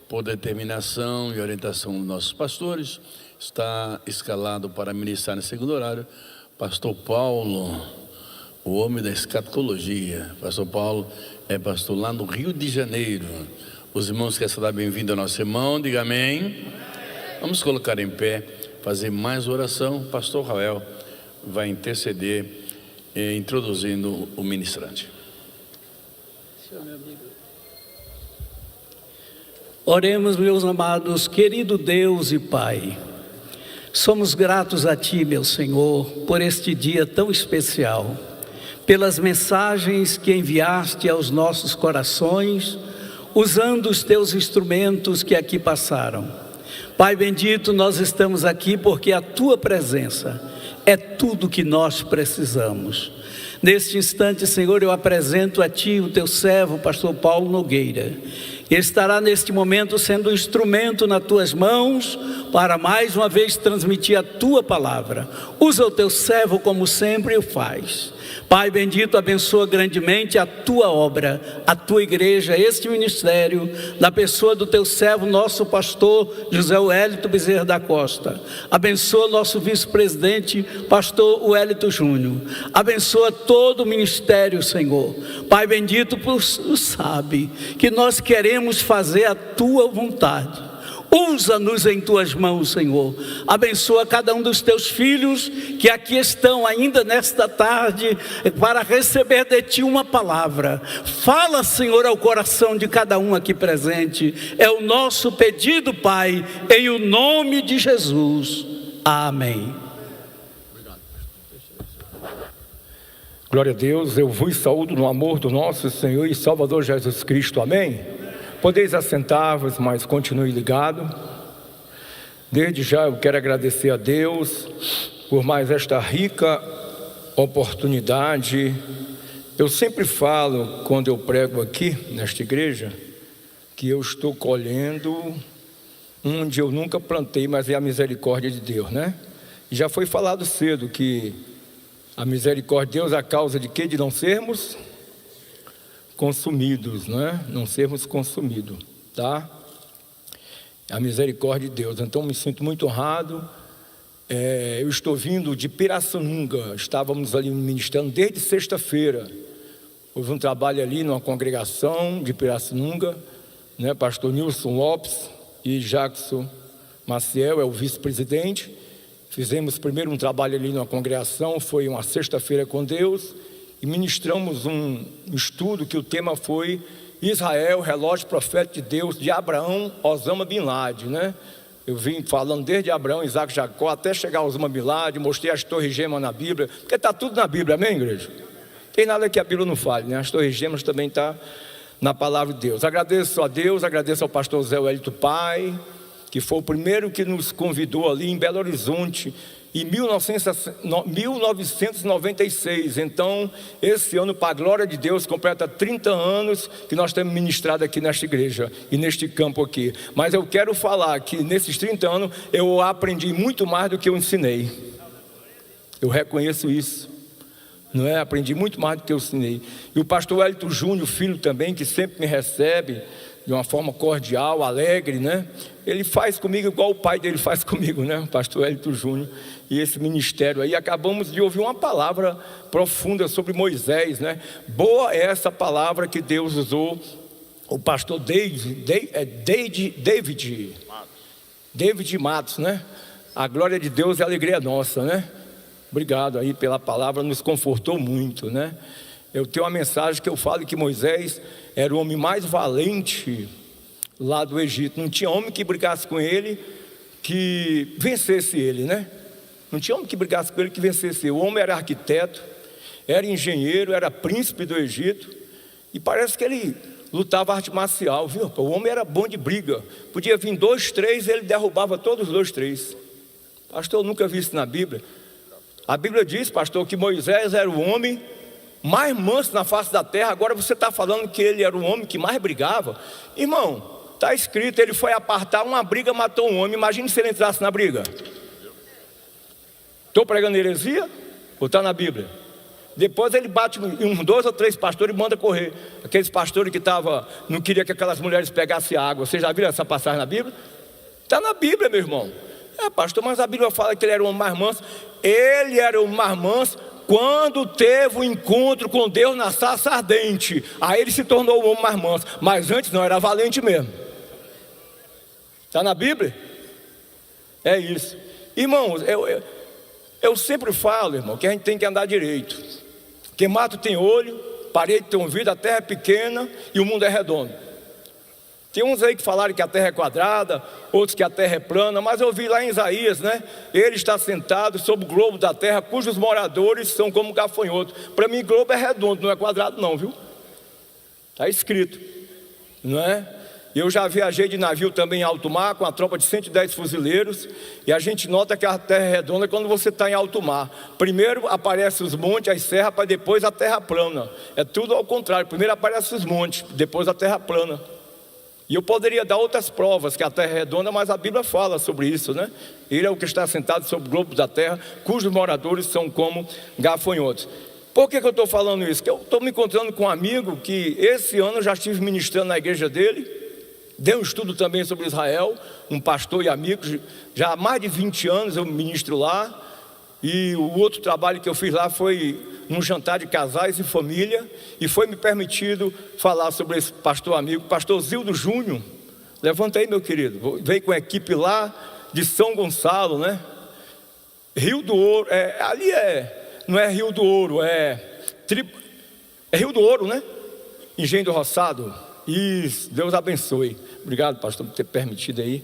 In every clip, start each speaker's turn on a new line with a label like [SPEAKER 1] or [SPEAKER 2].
[SPEAKER 1] por determinação e orientação dos nossos pastores, está escalado para ministrar no segundo horário, pastor Paulo, o homem da escatologia. Pastor Paulo é pastor lá no Rio de Janeiro. Os irmãos querem dar bem-vindo ao nosso irmão, diga amém. Vamos colocar em pé, fazer mais oração. Pastor Rael vai interceder, introduzindo o ministrante.
[SPEAKER 2] Oremos, meus amados, querido Deus e Pai. Somos gratos a Ti, meu Senhor, por este dia tão especial, pelas mensagens que enviaste aos nossos corações, usando os Teus instrumentos que aqui passaram. Pai bendito, nós estamos aqui porque a Tua presença é tudo que nós precisamos. Neste instante, Senhor, eu apresento a Ti o Teu servo, pastor Paulo Nogueira. Ele estará neste momento sendo um instrumento nas Tuas mãos para mais uma vez transmitir a Tua palavra. Usa o Teu servo como sempre o faz. Pai bendito, abençoa grandemente a Tua obra, a Tua igreja, este ministério, na pessoa do Teu servo, nosso pastor José Wellington Bezerra da Costa. Abençoa nosso vice-presidente, pastor Wellington Júnior. Abençoa todo o ministério, Senhor. Pai bendito, tu sabe que nós queremos fazer a Tua vontade. Usa-nos em Tuas mãos, Senhor. Abençoa cada um dos Teus filhos que aqui estão ainda nesta tarde para receber de Ti uma palavra. Fala, Senhor, ao coração de cada um aqui presente. É o nosso pedido, Pai, em o nome de Jesus. Amém.
[SPEAKER 3] Glória a Deus, eu vos saúdo no amor do nosso Senhor e Salvador Jesus Cristo, amém? Podeis assentar-vos, mas continue ligado. Desde já eu quero agradecer a Deus por mais esta rica oportunidade. Eu sempre falo, quando eu prego aqui nesta igreja, que eu estou colhendo onde eu nunca plantei, mas é a misericórdia de Deus, né? E já foi falado cedo que a misericórdia de Deus é a causa de quê? De não sermos consumidos, né? Não sermos consumidos, tá? A misericórdia de Deus. Então me sinto muito honrado. Eu estou vindo de Pirassununga. Estávamos ali ministrando desde sexta-feira. Houve um trabalho ali numa congregação de Pirassununga, né? Pastor Nilson Lopes e Jackson Maciel é o vice-presidente. Fizemos primeiro um trabalho ali numa congregação, foi uma sexta-feira com Deus, e ministramos um estudo que o tema foi Israel, relógio profético de Deus, de Abraão, Osama Bin Laden, né? Eu vim falando desde Abraão, Isaac, Jacó, até chegar a Osama Bin Laden, mostrei as torres gêmeas na Bíblia, porque está tudo na Bíblia, amém, igreja? Tem nada que a Bíblia não fale, né? As torres gêmeas também estão na palavra de Deus. Agradeço a Deus, agradeço ao pastor Zé Wellington Pai, que foi o primeiro que nos convidou ali em Belo Horizonte, em 1996. Então, esse ano, para a glória de Deus, completa 30 anos que nós temos ministrado aqui nesta igreja e neste campo aqui. Mas eu quero falar que nesses 30 anos eu aprendi muito mais do que eu ensinei. Eu reconheço isso, não é? Aprendi muito mais do que eu ensinei. E o pastor Wellington Júnior, filho também, que sempre me recebe de uma forma cordial, alegre, né? Ele faz comigo igual o pai dele faz comigo, né? O pastor Wellington Júnior e esse ministério aí. Acabamos de ouvir uma palavra profunda sobre Moisés, né? Boa é essa palavra que Deus usou. O pastor David Matos, né? A glória de Deus e a alegria nossa, né? Obrigado aí pela palavra, nos confortou muito, né? Eu tenho uma mensagem que eu falo que Moisés era o homem mais valente lá do Egito. Não tinha homem que brigasse com ele, que vencesse ele, né? Não tinha homem que brigasse com ele, que vencesse ele. O homem era arquiteto, era engenheiro, era príncipe do Egito. E parece que ele lutava arte marcial, viu? O homem era bom de briga. Podia vir 2, 3, ele derrubava todos os 2, 3. Pastor, eu nunca vi isso na Bíblia. A Bíblia diz, pastor, que Moisés era o homem mais manso na face da terra. Agora você está falando que ele era o homem que mais brigava. Irmão, está escrito, ele foi apartar uma briga, matou um homem. Imagine se ele entrasse na briga. Estou pregando heresia? Ou está na Bíblia? Depois ele bate em uns 2 ou 3 pastores e manda correr. Aqueles pastores que não queriam que aquelas mulheres pegassem água. Vocês já viram essa passagem na Bíblia? Está na Bíblia, meu irmão. Pastor, mas a Bíblia fala que ele era o homem mais manso. Ele era o mais manso quando teve um encontro com Deus na sarça ardente. Aí ele se tornou o homem mais manso. Mas antes não, era valente mesmo. Está na Bíblia? É isso. Irmãos, eu sempre falo, irmão, que a gente tem que andar direito. Quem mata tem olho, parede tem ouvido, a terra é pequena e o mundo é redondo. Tem uns aí que falaram que a terra é quadrada, outros que a terra é plana, mas eu vi lá em Isaías, né? Ele está sentado sobre o globo da terra, cujos moradores são como gafanhotos. Para mim, globo é redondo, não é quadrado não, viu? Está escrito, não é? Eu já viajei de navio também em alto mar, com a tropa de 110 fuzileiros, e a gente nota que a terra é redonda quando você está em alto mar. Primeiro aparecem os montes, as serras, para depois a terra plana. É tudo ao contrário, primeiro aparecem os montes, depois a terra plana. E eu poderia dar outras provas que a terra é redonda, mas a Bíblia fala sobre isso, né? Ele é o que está sentado sobre o globo da terra, cujos moradores são como gafanhotos. Por que eu estou falando isso? Porque eu estou me encontrando com um amigo que esse ano eu já estive ministrando na igreja dele. Dei um estudo também sobre Israel, um pastor e amigo, já há mais de 20 anos eu ministro lá. E o outro trabalho que eu fiz lá foi num jantar de casais e família, e foi me permitido falar sobre esse pastor amigo, pastor Zildo Júnior. Levanta aí, meu querido. Veio com a equipe lá de São Gonçalo, né? Rio do Ouro, não é Rio do Ouro, é Rio do Ouro, né? Engenho do Roçado. Isso, Deus abençoe. Obrigado, pastor, por ter permitido aí,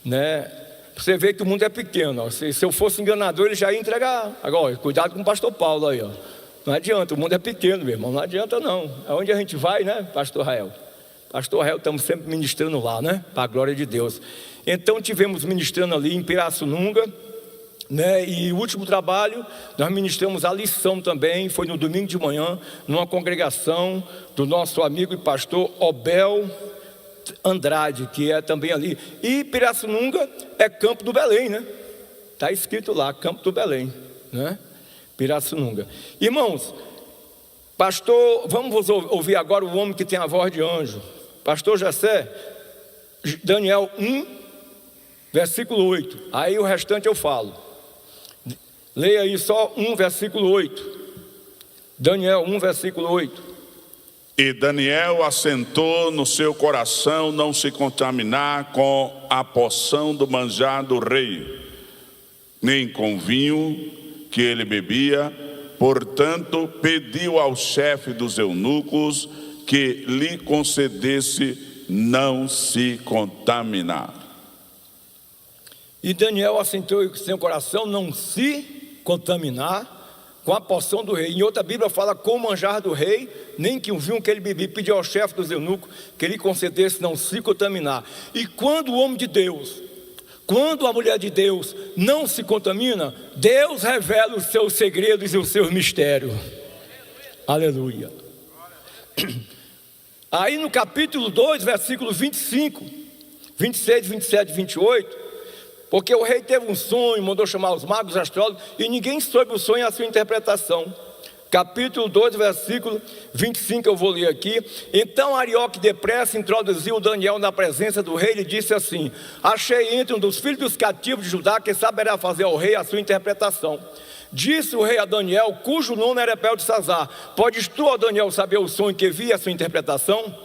[SPEAKER 3] né? Você vê que o mundo é pequeno, ó. Se eu fosse enganador, ele já ia entregar. Agora, cuidado com o pastor Paulo aí, ó. Não adianta, o mundo é pequeno, meu irmão. Não adianta não. Aonde a gente vai, né, pastor Rael? Pastor Rael, estamos sempre ministrando lá, né? Para a glória de Deus. Então tivemos ministrando ali em Pirassununga, né? E o último trabalho, nós ministramos a lição também. Foi no domingo de manhã, numa congregação do nosso amigo e pastor Obel Andrade, que é também ali. E Pirassununga é Campo do Belém, né? Está escrito lá, Campo do Belém, né? Pirassununga. Irmãos, pastor, vamos ouvir agora o homem que tem a voz de anjo. Pastor Jessé, Daniel 1, versículo 8. Aí o restante eu falo. Leia aí só 1, versículo 8. Daniel 1, versículo 8.
[SPEAKER 4] E Daniel assentou no seu coração não se contaminar com a porção do manjar do rei, nem com vinho que ele bebia. Portanto, pediu ao chefe dos eunucos que lhe concedesse não se contaminar.
[SPEAKER 3] E Daniel assentou em seu coração não se contaminar com a porção do rei. Em outra Bíblia fala com o manjar do rei, nem que um vinho que ele bebia. Pediu ao chefe dos eunucos que lhe concedesse não se contaminar. E quando o homem de Deus, quando a mulher de Deus não se contamina, Deus revela os seus segredos e os seus mistérios. Aleluia. Aí no capítulo 2, versículo 25, 26, 27 e 28, porque o rei teve um sonho, mandou chamar os magos, astrólogos, e ninguém soube o sonho e a sua interpretação. Capítulo 2, versículo 25, eu vou ler aqui. Então Arioque depressa introduziu Daniel na presença do rei e disse assim: achei entre um dos filhos dos cativos de Judá que saberá fazer ao rei a sua interpretação. Disse o rei a Daniel, cujo nome era Beltesazar: podes tu, ó Daniel, saber o sonho que vi, a sua interpretação?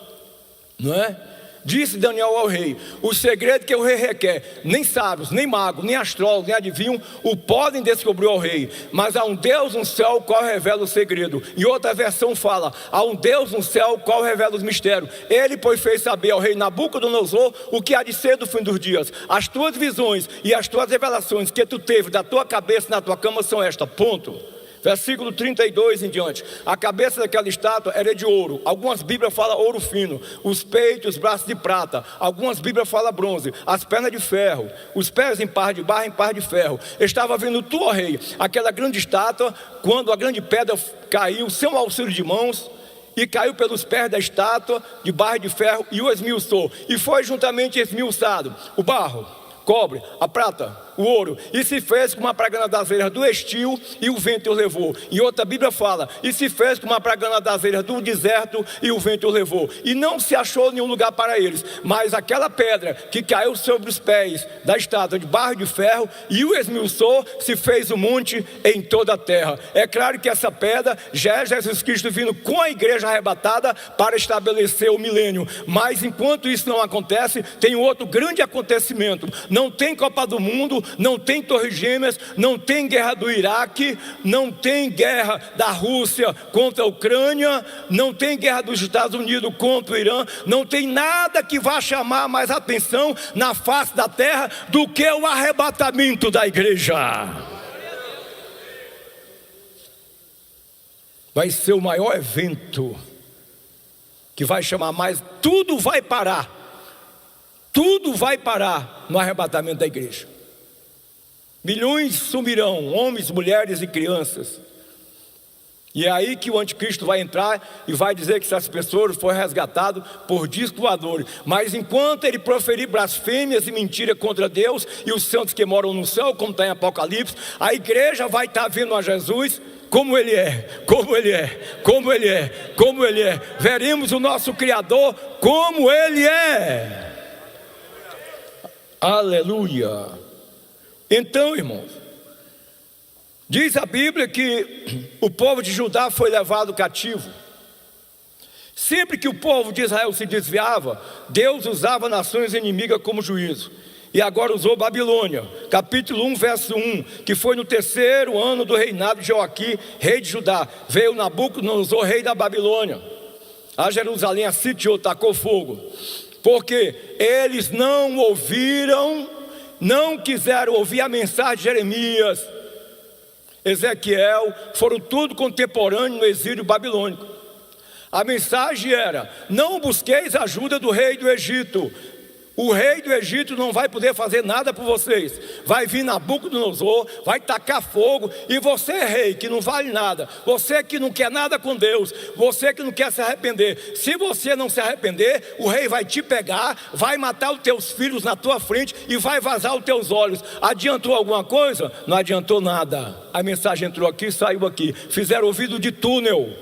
[SPEAKER 3] Não é? Disse Daniel ao rei: o segredo que o rei requer, nem sábios, nem magos, nem astrólogos, nem adivinhos o podem descobrir ao rei, mas há um Deus no céu o qual revela o segredo. E outra versão fala: há um Deus no céu o qual revela os mistérios. Ele, pois, fez saber ao rei Nabucodonosor o que há de ser do fim dos dias. As tuas visões e as tuas revelações que tu teve da tua cabeça na tua cama são estas. Ponto. Versículo 32 em diante. A cabeça daquela estátua era de ouro. Algumas bíblias falam ouro fino. Os peitos, os braços de prata. Algumas bíblias falam bronze. As pernas de ferro. Os pés em par de barro, em par de ferro. Estava vendo tu, ó rei, aquela grande estátua, quando a grande pedra caiu sem auxílio de mãos, e caiu pelos pés da estátua de barro e de ferro, e o esmiuçou. E foi juntamente esmiuçado o barro, cobre, a prata, o ouro, e se fez com uma pragana das eiras do estio, e o vento o levou. E outra Bíblia fala, e se fez com uma pragana das eiras do deserto, e o vento o levou. E não se achou nenhum lugar para eles, mas aquela pedra que caiu sobre os pés da estátua de barro de ferro, e o esmiuçou, se fez um monte em toda a terra. É claro que essa pedra já é Jesus Cristo vindo com a igreja arrebatada para estabelecer o milênio. Mas enquanto isso não acontece, tem outro grande acontecimento. Não tem Copa do Mundo, não tem Torres Gêmeas, não tem guerra do Iraque, não tem guerra da Rússia contra a Ucrânia, não tem guerra dos Estados Unidos contra o Irã, não tem nada que vá chamar mais atenção na face da terra do que o arrebatamento da igreja. Vai ser o maior evento que vai chamar mais, tudo vai parar no arrebatamento da igreja. Milhões sumirão, homens, mulheres e crianças. E é aí que o anticristo vai entrar e vai dizer que essas pessoas foram resgatadas por discos voadores. Mas enquanto ele proferir blasfêmias e mentiras contra Deus e os santos que moram no céu, como está em Apocalipse, a igreja vai estar vendo a Jesus como Ele é, como Ele é, como Ele é, como Ele é. Veremos o nosso Criador como Ele é. Aleluia. Então, irmãos, diz a Bíblia que o povo de Judá foi levado cativo. Sempre que o povo de Israel se desviava, Deus usava nações inimigas como juízo. E agora usou Babilônia, capítulo 1, verso 1, que foi no 3º ano do reinado de Joaquim, rei de Judá. Veio Nabucodonosor, rei da Babilônia. A Jerusalém a sitiou, tacou fogo. Porque eles não ouviram, não quiseram ouvir a mensagem de Jeremias, Ezequiel, foram tudo contemporâneos no exílio babilônico. A mensagem era: não busqueis a ajuda do rei do Egito. O rei do Egito não vai poder fazer nada por vocês. Vai vir Nabucodonosor, vai tacar fogo. E você, rei, que não vale nada, você que não quer nada com Deus, você que não quer se arrepender, se você não se arrepender, o rei vai te pegar, vai matar os teus filhos na tua frente e vai vazar os teus olhos. Adiantou alguma coisa? Não adiantou nada. A mensagem entrou aqui, saiu aqui. Fizeram ouvido de túnel.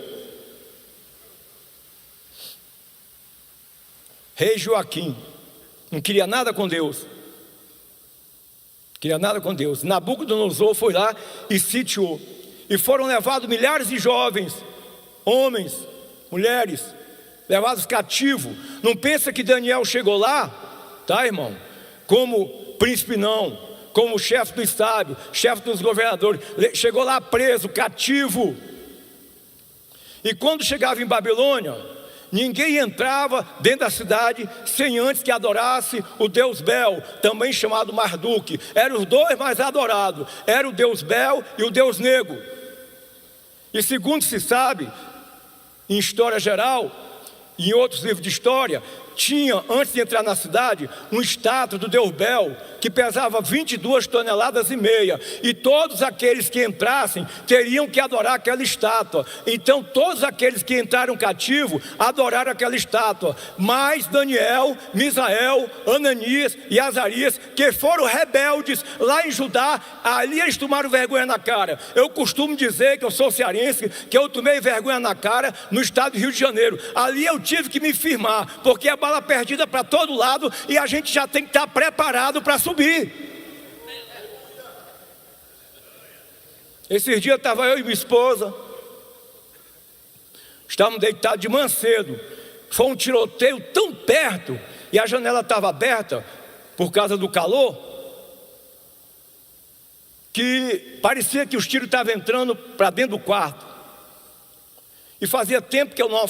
[SPEAKER 3] Rei Joaquim não queria nada com Deus. Queria nada com Deus. Nabucodonosor foi lá e sitiou. E foram levados milhares de jovens, homens, mulheres, levados cativos. Não pensa que Daniel chegou lá, tá, irmão? Como príncipe, não. Como chefe do estado, chefe dos governadores. Chegou lá preso, cativo. E quando chegava em Babilônia, ninguém entrava dentro da cidade sem antes que adorasse o deus Bel, também chamado Marduk. Eram os dois mais adorados, era o deus Bel e o deus Nego. E segundo se sabe, em história geral, em outros livros de história, tinha, antes de entrar na cidade, uma estátua do deus Bel, que pesava 22 toneladas e meia, e todos aqueles que entrassem, teriam que adorar aquela estátua. Então todos aqueles que entraram cativo, adoraram aquela estátua. Mas Daniel, Misael, Ananias e Azarias, que foram rebeldes lá em Judá, ali eles tomaram vergonha na cara. Eu costumo dizer que eu sou cearense, que eu tomei vergonha na cara no estado do Rio de Janeiro. Ali eu tive que me firmar, porque a bala perdida para todo lado, e a gente já tem que estar preparado para subir. Esses dias estava eu e minha esposa, estávamos deitados de manhã cedo. Foi um tiroteio tão perto, e a janela estava aberta por causa do calor, que parecia que os tiros estavam entrando para dentro do quarto. E fazia tempo que eu não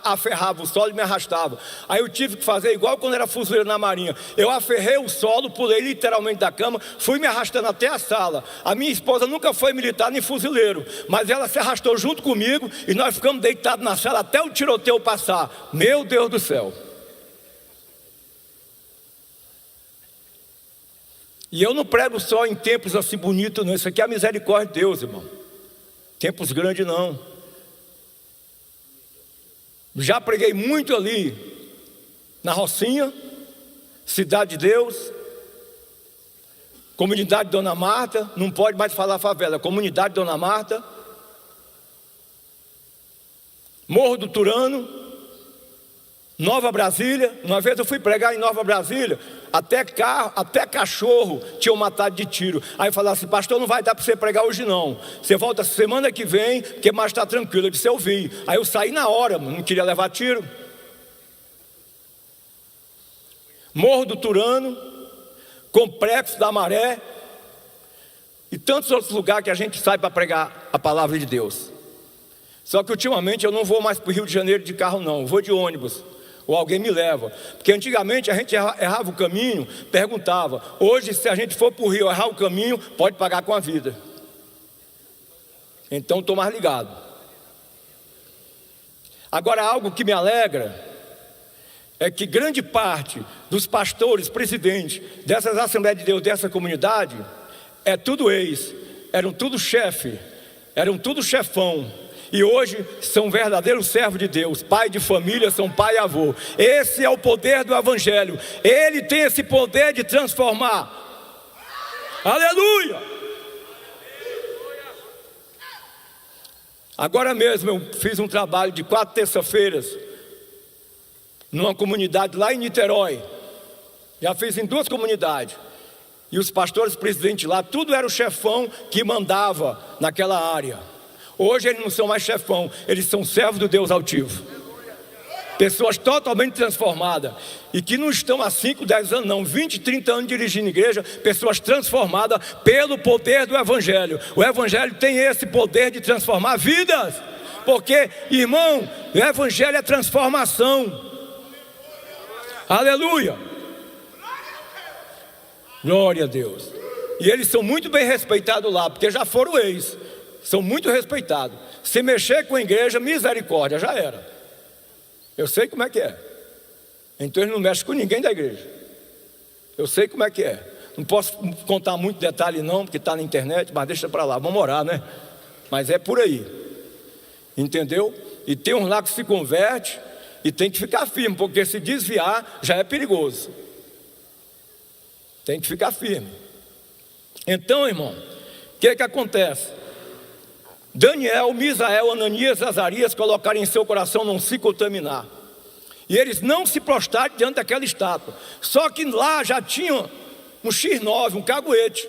[SPEAKER 3] aferrava o solo e me arrastava. Aí eu tive que fazer igual quando era fuzileiro na marinha. Eu aferrei o solo, pulei literalmente da cama, fui me arrastando até a sala. A minha esposa nunca foi militar nem fuzileiro, mas ela se arrastou junto comigo e nós ficamos deitados na sala até o tiroteio passar. Meu Deus do céu. E eu não prego só em tempos assim bonitos, não. Isso aqui é a misericórdia de Deus, irmão. Tempos grandes não. Já preguei muito ali na Rocinha, Cidade de Deus, Comunidade Dona Marta, não pode mais falar favela, Comunidade Dona Marta, Morro do Turano, Nova Brasília. Uma vez eu fui pregar em Nova Brasília, até cachorro tinham matado de tiro. Aí eu falava assim: pastor, não vai dar para você pregar hoje não, você volta semana que vem, porque mais está tranquilo. Eu disse: eu vi. Aí eu saí na hora, não queria levar tiro. Morro do Turano, Complexo da Maré e tantos outros lugares que a gente sai para pregar a palavra de Deus. Só que ultimamente eu não vou mais para o Rio de Janeiro de carro não, eu vou de ônibus, ou alguém me leva. Porque antigamente a gente errava o caminho, perguntava. Hoje, se a gente for para o Rio errar o caminho, pode pagar com a vida. Então estou mais ligado. Agora, algo que me alegra é que grande parte dos pastores, presidentes dessas Assembleias de Deus, dessa comunidade, é tudo eram tudo chefe, eram tudo chefão. E hoje são verdadeiros servos de Deus, pai de família, são pai e avô. Esse é o poder do Evangelho. Ele tem esse poder de transformar. Aleluia! Agora mesmo eu fiz um trabalho de 4 terça-feiras numa comunidade lá em Niterói. Já fiz em 2 comunidades. E os pastores presidentes lá, tudo era o chefão que mandava naquela área. Hoje eles não são mais chefão, eles são servos do Deus altivo. Pessoas totalmente transformadas. E que não estão há 5, 10 anos não, 20, 30 anos dirigindo igreja. Pessoas transformadas pelo poder do Evangelho. O Evangelho tem esse poder de transformar vidas. Porque, irmão, o Evangelho é transformação. Aleluia! Glória a Deus. E eles são muito bem respeitados lá, porque já foram são muito respeitados. Se mexer com a igreja, misericórdia, já era. Eu sei como é que é. Então eles não mexem com ninguém da igreja. Eu sei como é que é. Não posso contar muito detalhe não, porque está na internet, mas deixa para lá, vamos orar, né? Mas é por aí. Entendeu? E tem uns lá que se converte e tem que ficar firme, porque se desviar já é perigoso. Tem que ficar firme. Então, irmão, o que acontece? Daniel, Misael, Ananias e Azarias colocaram em seu coração não se contaminar. E eles não se prostraram diante daquela estátua. Só que lá já tinha um X9, um caguete.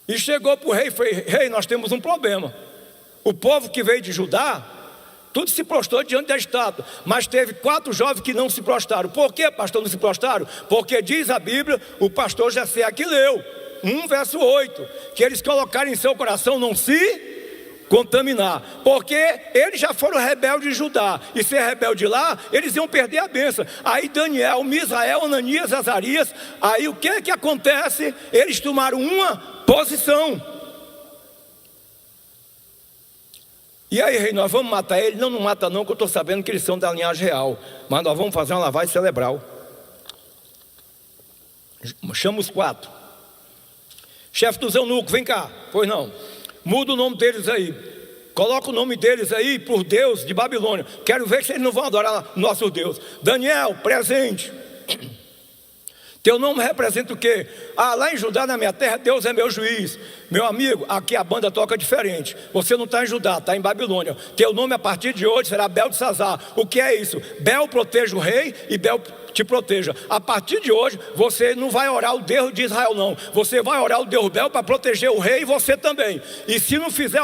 [SPEAKER 3] E chegou para o rei e falou: rei, nós temos um problema. O povo que veio de Judá, tudo se prostrou diante da estátua. Mas teve 4 jovens que não se prostraram. Por que, pastor, não se prostraram? Porque diz a Bíblia, o pastor Jessé aqui leu, 1 verso 8, que eles colocaram em seu coração não se contaminar, porque eles já foram rebeldes de Judá, e ser rebelde lá, eles iam perder a bênção. Aí Daniel, Misael, Ananias, Azarias, aí o que acontece? Eles tomaram uma posição. E aí, rei, nós vamos matar ele? Não mata não, que eu estou sabendo que eles são da linhagem real, mas nós vamos fazer uma lavagem cerebral. Chama os 4. Chefe dos eunucos, vem cá. Pois não, muda o nome deles aí. Coloca o nome deles aí por Deus de Babilônia. Quero ver se eles não vão adorar nosso Deus. Daniel, presente. Teu nome representa o quê? Lá em Judá, na minha terra, Deus é meu juiz. Meu amigo, aqui a banda toca diferente. Você não está em Judá, está em Babilônia. Teu nome a partir de hoje será Beltesazar. O que é isso? Bel proteja o rei e Bel te proteja. A partir de hoje, você não vai orar o Deus de Israel não. Você vai orar o Deus Bel para proteger o rei e você também. E se não fizer,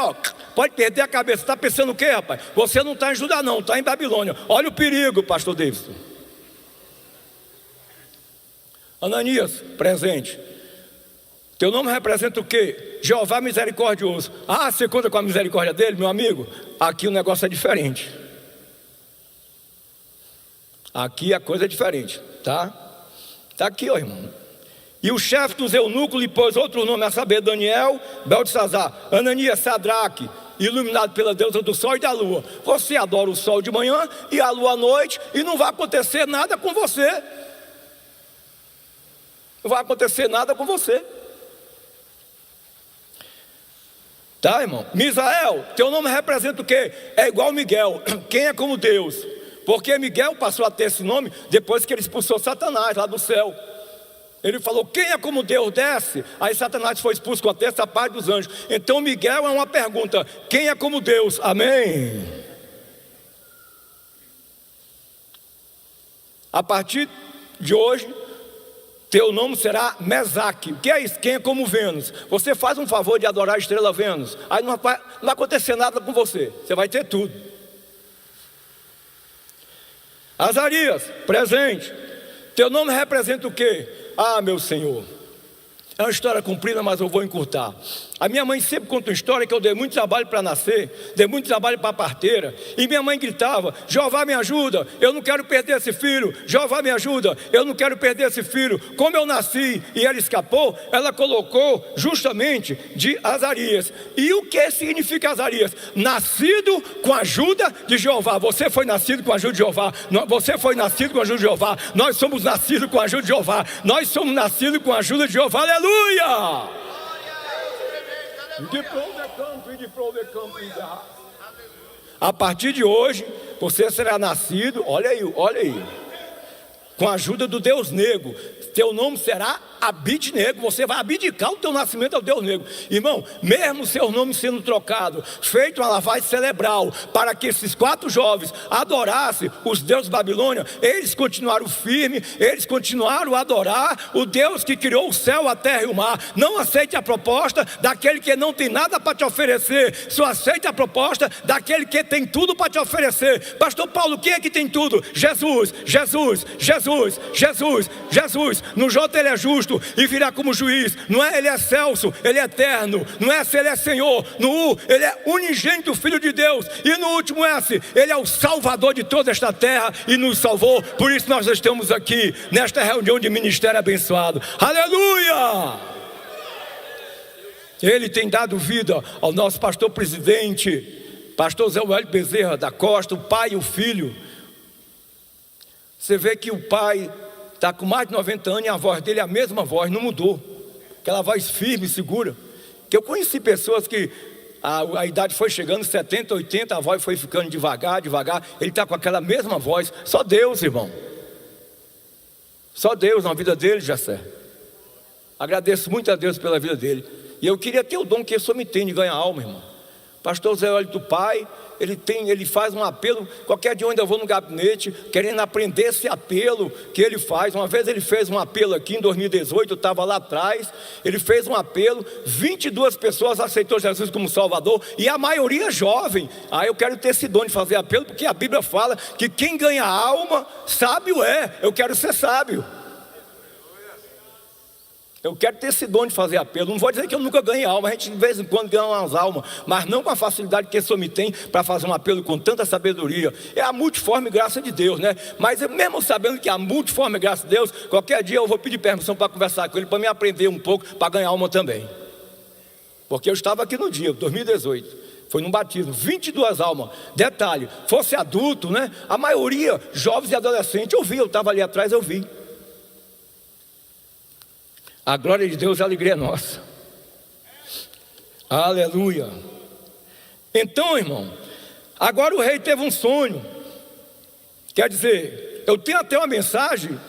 [SPEAKER 3] pode perder a cabeça. Está pensando o quê, rapaz? Você não está em Judá não, está em Babilônia. Olha o perigo, pastor Davidson. Ananias, presente. Teu nome representa o quê? Jeová misericordioso. Você conta com a misericórdia dele, meu amigo? Aqui o negócio é diferente. Aqui a coisa é diferente, tá? Está aqui, ó, irmão. E o chefe dos eunucos lhe pôs outro nome, a saber, Daniel, Beltesazar, Ananias, Sadraque, iluminado pela deusa do sol e da lua. Você adora o sol de manhã e a lua à noite, e não vai acontecer nada com você. Não vai acontecer nada com você. Tá, irmão? Misael, teu nome representa o quê? É igual Miguel. Quem é como Deus? Porque Miguel passou a ter esse nome depois que ele expulsou Satanás lá do céu. Ele falou: quem é como Deus? Desce. Aí Satanás foi expulso com a terça parte dos anjos. Então Miguel é uma pergunta: quem é como Deus? Amém. A partir de hoje, teu nome será Mesaque. O que é isso? Quem é como Vênus? Você faz um favor de adorar a estrela Vênus, aí não vai acontecer nada com você. Você vai ter tudo. Azarias, presente. Teu nome representa o quê? Ah, meu Senhor, é uma história comprida, mas eu vou encurtar. A minha mãe sempre conta uma história que eu dei muito trabalho para nascer, dei muito trabalho para a parteira, e minha mãe gritava: Jeová me ajuda, eu não quero perder esse filho, Jeová me ajuda, eu não quero perder esse filho. Como eu nasci e ela escapou, ela colocou justamente de Azarias. E o que significa Azarias? Nascido com a ajuda de Jeová. Você foi nascido com a ajuda de Jeová, você foi nascido com a ajuda de Jeová, nós somos nascidos com a ajuda de Jeová, nós somos nascidos com a ajuda de Jeová, aleluia! A partir de hoje, você será nascido, olha aí, com a ajuda do Deus Negro. Teu nome será Abidnego. Você vai abdicar o teu nascimento ao Deus Negro. Irmão, mesmo seu nome sendo trocado, feito uma lavagem cerebral, para que esses 4 jovens adorassem os deuses da Babilônia, eles continuaram firmes, eles continuaram a adorar o Deus que criou o céu, a terra e o mar. Não aceite a proposta daquele que não tem nada para te oferecer, só aceite a proposta daquele que tem tudo para te oferecer. Pastor Paulo, quem é que tem tudo? Jesus. No J ele é justo e virá como juiz. No E ele é excelso, ele é eterno. No S ele é Senhor. No U ele é unigênito Filho de Deus. E no último S ele é o Salvador de toda esta terra e nos salvou. Por isso nós estamos aqui nesta reunião de ministério abençoado. Aleluia! Ele tem dado vida ao nosso pastor presidente, pastor Zé Wélio Bezerra da Costa, o pai e o filho. Você vê que o pai está com mais de 90 anos e a voz dele é a mesma voz, não mudou. Aquela voz firme e segura. Que eu conheci pessoas que a idade foi chegando, 70, 80, a voz foi ficando devagar. Ele está com aquela mesma voz. Só Deus, irmão. Só Deus na vida dele, Jessé. Agradeço muito a Deus pela vida dele. E eu queria ter o dom que esse homem tem de ganhar alma, irmão. Pastor Zé Wélio do Pai, ele faz um apelo. Qualquer dia eu ainda vou no gabinete querendo aprender esse apelo que ele faz. Uma vez ele fez um apelo aqui em 2018, eu estava lá atrás. Ele fez um apelo, 22 pessoas aceitou Jesus como Salvador, e a maioria jovem. Eu quero ter esse dom de fazer apelo, porque a Bíblia fala que quem ganha alma, sábio é. Eu quero ser sábio. Eu quero ter esse dom de fazer apelo. Não vou dizer que eu nunca ganhei alma. A gente de vez em quando ganha umas almas, mas não com a facilidade que esse homem tem para fazer um apelo com tanta sabedoria. É a multiforme graça de Deus, né? Mas eu, mesmo sabendo que é a multiforme graça de Deus, qualquer dia eu vou pedir permissão para conversar com ele, para me aprender um pouco, para ganhar alma também. Porque eu estava aqui no dia, 2018. Foi num batismo, 22 almas. Detalhe, fosse adulto, né? A maioria, jovens e adolescentes. Eu estava ali atrás, eu vi. A glória de Deus e a alegria nossa. Aleluia. Então, irmão, agora o rei teve um sonho. Quer dizer, eu tenho até uma mensagem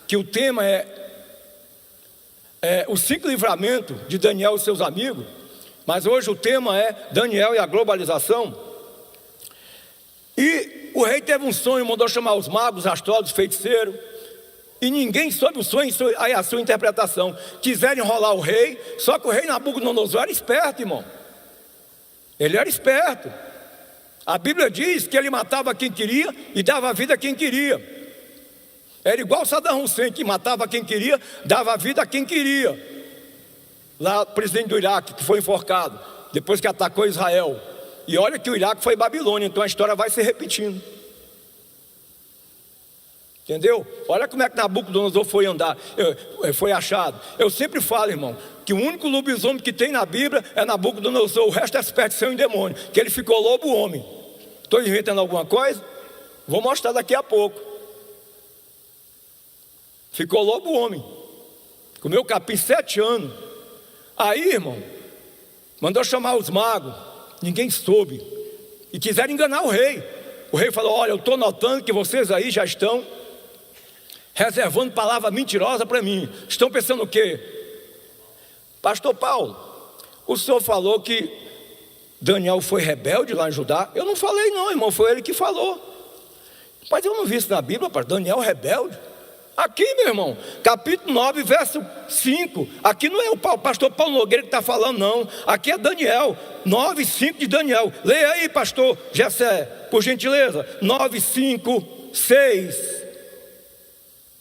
[SPEAKER 3] que o tema é os 5 livramentos de Daniel e seus amigos. Mas hoje o tema é Daniel e a globalização. E o rei teve um sonho, mandou chamar os magos, astrólogos, feiticeiros. E ninguém soube o sonho e a sua interpretação. Quiseram enrolar o rei, só que o rei Nabucodonosor era esperto, irmão. Ele era esperto. A Bíblia diz que ele matava quem queria e dava vida a quem queria. Era igual Saddam Hussein, que matava quem queria, dava vida a quem queria. Lá, o presidente do Iraque, que foi enforcado, depois que atacou Israel. E olha que o Iraque foi Babilônia, então a história vai se repetindo. Entendeu? Olha como é que Nabucodonosor foi achado. Eu sempre falo, irmão, que o único lobisomem que tem na Bíblia é Nabucodonosor. O resto é superstição e demônio. Que ele ficou lobo-homem. Estou inventando alguma coisa? Vou mostrar daqui a pouco. Ficou lobo-homem. Comeu capim 7 anos. Aí, irmão, mandou chamar os magos. Ninguém soube. E quiseram enganar o rei. O rei falou: olha, eu estou notando que vocês aí já estão reservando palavra mentirosa para mim. Estão pensando o quê? Pastor Paulo, o senhor falou que Daniel foi rebelde lá em Judá. Eu não falei não, irmão, foi ele que falou. Mas eu não vi isso na Bíblia, para Daniel rebelde. Aqui, meu irmão, capítulo 9, verso 5. Aqui não é o pastor Paulo Nogueira que está falando, não. Aqui é Daniel, 9, 5 de Daniel. Leia aí, pastor Gessé, por gentileza. 9, 5, 6.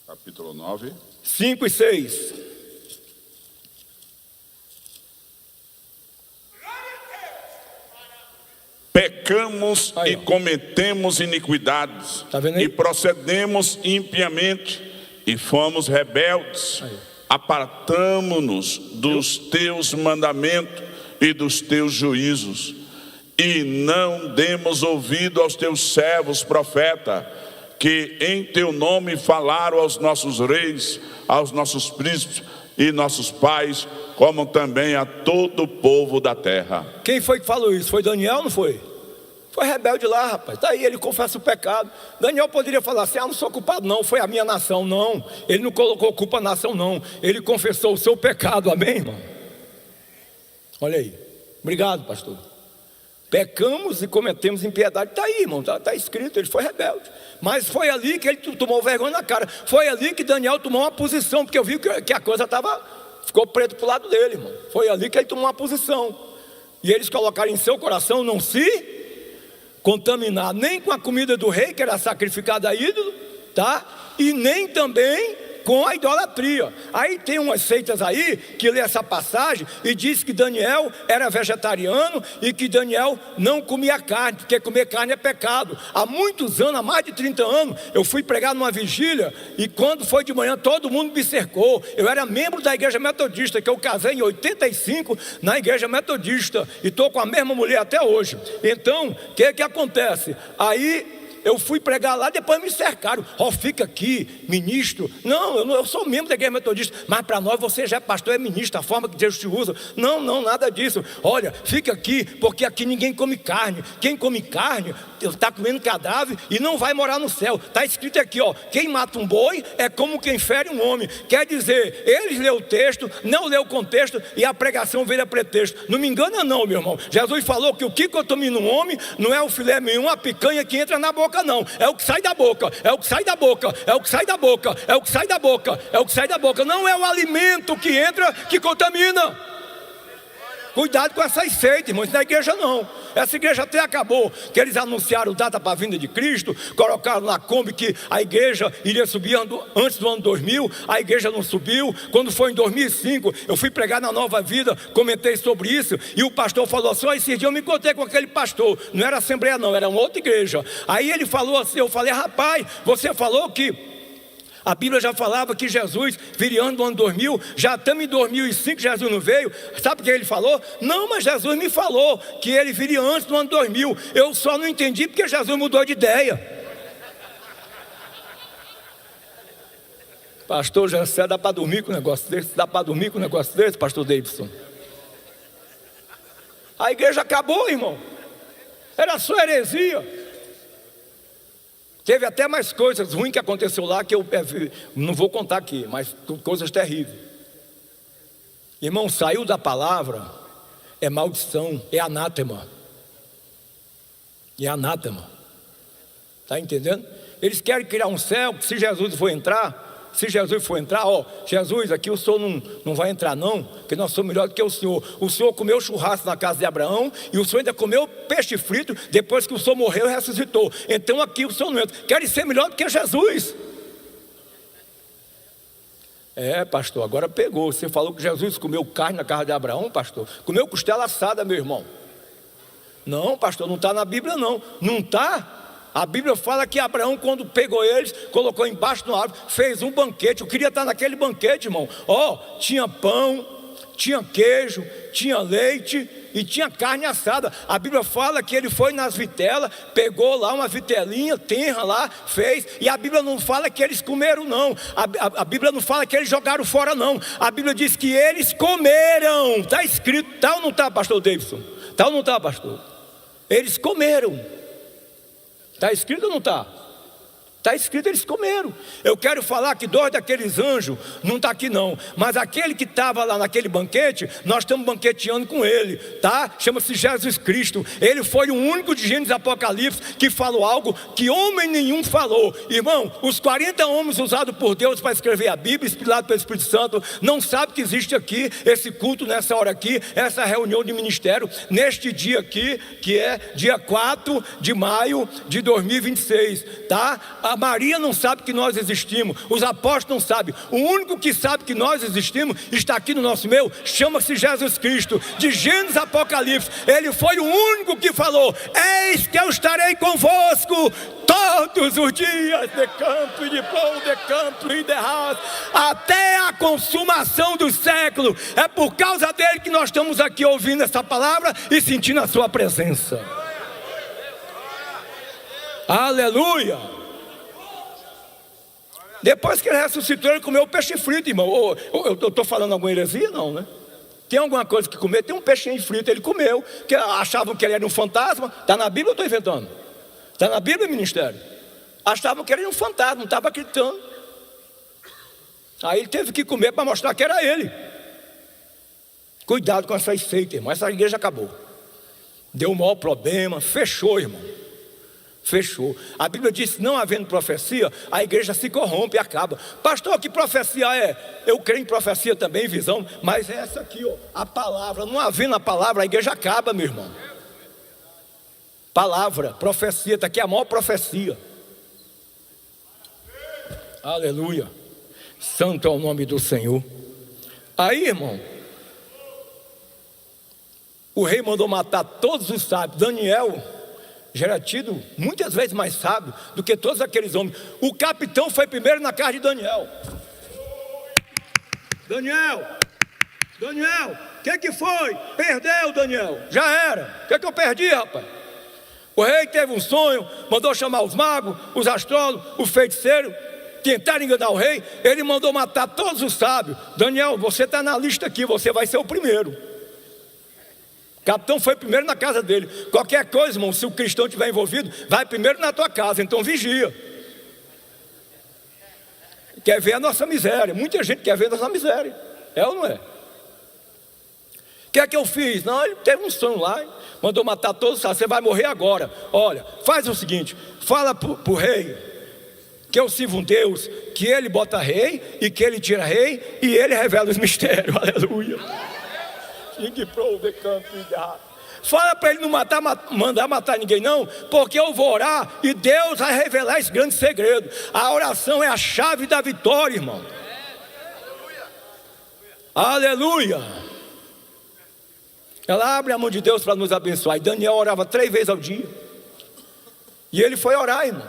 [SPEAKER 4] Capítulo 9.
[SPEAKER 3] 5 e 6.
[SPEAKER 4] Pecamos
[SPEAKER 3] aí,
[SPEAKER 4] e cometemos iniquidades,
[SPEAKER 3] tá vendo aí?
[SPEAKER 4] E procedemos impiamente, e fomos rebeldes, apartamo-nos dos teus mandamentos e dos teus juízos, e não demos ouvido aos teus servos profetas, que em teu nome falaram aos nossos reis, aos nossos príncipes e nossos pais, como também a todo o povo da terra.
[SPEAKER 3] Quem foi que falou isso? Foi Daniel, não foi? Foi rebelde lá, rapaz. Está aí, ele confessa o pecado. Daniel poderia falar assim: não sou culpado não, foi a minha nação. Não, ele não colocou culpa na nação não. Ele confessou o seu pecado, amém, irmão? Olha aí, obrigado, pastor. Pecamos e cometemos impiedade. Está aí, irmão, está escrito, ele foi rebelde. Mas foi ali que ele tomou vergonha na cara. Foi ali que Daniel tomou uma posição, porque eu vi que a coisa ficou preto para o lado dele, irmão. Foi ali que ele tomou uma posição. E eles colocaram em seu coração não se contaminar nem com a comida do rei, que era sacrificada a ídolo, tá? E nem também com a idolatria. Aí tem umas seitas aí que lê essa passagem e diz que Daniel era vegetariano e que Daniel não comia carne, porque comer carne é pecado. Há muitos anos, há mais de 30 anos, eu fui pregar numa vigília e quando foi de manhã todo mundo me cercou. Eu era membro da igreja metodista, que eu casei em 85 na igreja metodista e estou com a mesma mulher até hoje. Então, o que acontece? Aí eu fui pregar lá, depois me cercaram. Fica aqui, ministro. Não, eu sou membro da igreja metodista, mas para nós você já é pastor, é ministro, a forma que Deus te usa. Não, nada disso. Olha, fica aqui, porque aqui ninguém come carne. Quem come carne está comendo cadáver e não vai morar no céu. Está escrito aqui, quem mata um boi é como quem fere um homem. Quer dizer, eles lêem o texto, não lêem o contexto e a pregação vira pretexto. Não me engana não, meu irmão. Jesus falou que o que contamina um homem não é o filé mignon, a picanha que entra na boca, não, é o que sai da boca, é o que sai da boca, é o que sai da boca, é o que sai da boca, é o que sai da boca, não é o alimento que entra que contamina. Cuidado com essas seitas, irmãos, na igreja não. Essa igreja até acabou, que eles anunciaram data para a vinda de Cristo, colocaram na Kombi que a igreja iria subir antes do ano 2000, a igreja não subiu. Quando foi em 2005, eu fui pregar na Nova Vida, comentei sobre isso, e o pastor falou assim: esses dias eu me encontrei com aquele pastor, não era Assembleia não, era uma outra igreja. Aí ele falou assim, eu falei: rapaz, você falou que a Bíblia já falava que Jesus viria no ano 2000, já estamos em 2005, Jesus não veio. Sabe o que ele falou? Não, mas Jesus me falou que ele viria antes do ano 2000. Eu só não entendi porque Jesus mudou de ideia. Pastor José, dá para dormir com um negócio desse? Dá para dormir com um negócio desse, pastor Davidson? A igreja acabou, irmão. Era só heresia. Teve até mais coisas ruins que aconteceu lá, que eu não vou contar aqui, mas coisas terríveis. Irmão, saiu da palavra, é maldição, é anátema. É anátema. Está entendendo? Eles querem criar um céu, que se Jesus for entrar, Jesus, aqui o senhor não vai entrar não, porque nós somos melhores do que o senhor. O senhor comeu churrasco na casa de Abraão, e o senhor ainda comeu peixe frito, depois que o senhor morreu e ressuscitou. Então aqui o senhor não entra. Querem ser melhor do que Jesus. Pastor, agora pegou. Você falou que Jesus comeu carne na casa de Abraão, pastor? Comeu costela assada, meu irmão. Não, pastor, não está na Bíblia não. Não está? A Bíblia fala que Abraão, quando pegou eles, colocou embaixo de uma árvore, fez um banquete. Eu queria estar naquele banquete, irmão. Tinha pão, tinha queijo, tinha leite e tinha carne assada. A Bíblia fala que ele foi nas vitelas, pegou lá uma vitelinha, tenra lá, fez. E a Bíblia não fala que eles comeram não. A Bíblia não fala que eles jogaram fora não. A Bíblia diz que eles comeram. Está escrito, tá ou não está, pastor Davidson? Tá ou não está, pastor? Eles comeram. Está escrito ou não está? Está escrito, eles comeram. Eu quero falar que 2 daqueles anjos não está aqui não, mas aquele que estava lá naquele banquete, nós estamos banqueteando com ele, tá? Chama-se Jesus Cristo. Ele foi o único de Gênesis e Apocalipse que falou algo que homem nenhum falou. Irmão, os 40 homens usados por Deus para escrever a Bíblia, inspirado pelo Espírito Santo, não sabem que existe aqui esse culto nessa hora aqui, essa reunião de ministério, neste dia aqui, que é dia 4 de maio de 2026, tá? A Maria não sabe que nós existimos, os apóstolos não sabem. O único que sabe que nós existimos está aqui no nosso meio, chama-se Jesus Cristo. De Gênesis a Apocalipse, ele foi o único que falou: eis que eu estarei convosco todos os dias, de campo e de pão, de campo e de raça, até a consumação do século. É por causa dele que nós estamos aqui ouvindo essa palavra e sentindo a sua presença. Aleluia. Depois que ele ressuscitou, ele comeu peixe frito, irmão. Eu estou falando alguma heresia? Não, né? Tem alguma coisa que comer? Tem um peixinho frito, ele comeu, que achavam que ele era um fantasma. Está na Bíblia ou estou inventando? Está na Bíblia, ministério. Achavam que ele era um fantasma, não estava acreditando. Aí ele teve que comer para mostrar que era ele. Cuidado com essa seita, irmão. Essa igreja acabou. Deu um maior problema, fechou, irmão. Fechou. A Bíblia diz que não havendo profecia, a igreja se corrompe e acaba. Pastor, que profecia é? Eu creio em profecia também, em visão, mas é essa aqui, ó, a palavra. Não havendo a palavra, a igreja acaba, meu irmão. Palavra, profecia, está aqui a maior profecia. Aleluia. Santo é o nome do Senhor. Aí, irmão, o rei mandou matar todos os sábios. Daniel já era tido muitas vezes mais sábio do que todos aqueles homens. O capitão foi primeiro na casa de Daniel. Daniel, o que foi? Perdeu, Daniel. Já era. O que eu perdi, rapaz? O rei teve um sonho, mandou chamar os magos, os astrólogos, o feiticeiro, tentaram enganar o rei. Ele mandou matar todos os sábios. Daniel, você está na lista aqui, você vai ser o primeiro. O capitão foi primeiro na casa dele. Qualquer coisa, irmão, se o cristão estiver envolvido, vai primeiro na tua casa, então vigia. Quer ver a nossa miséria. Muita gente quer ver a nossa miséria. É ou não é? O que é que eu fiz? Não, ele teve um sonho lá, mandou matar todos, você vai morrer agora. Olha, faz o seguinte, fala para o rei que eu sirvo um Deus, que ele bota rei e que ele tira rei e ele revela os mistérios. Aleluia. Fala para ele não mandar matar ninguém não, porque eu vou orar e Deus vai revelar esse grande segredo. A oração é a chave da vitória, irmão. Aleluia. Ela abre a mão de Deus para nos abençoar. E Daniel orava 3 vezes ao dia. E ele foi orar, irmão.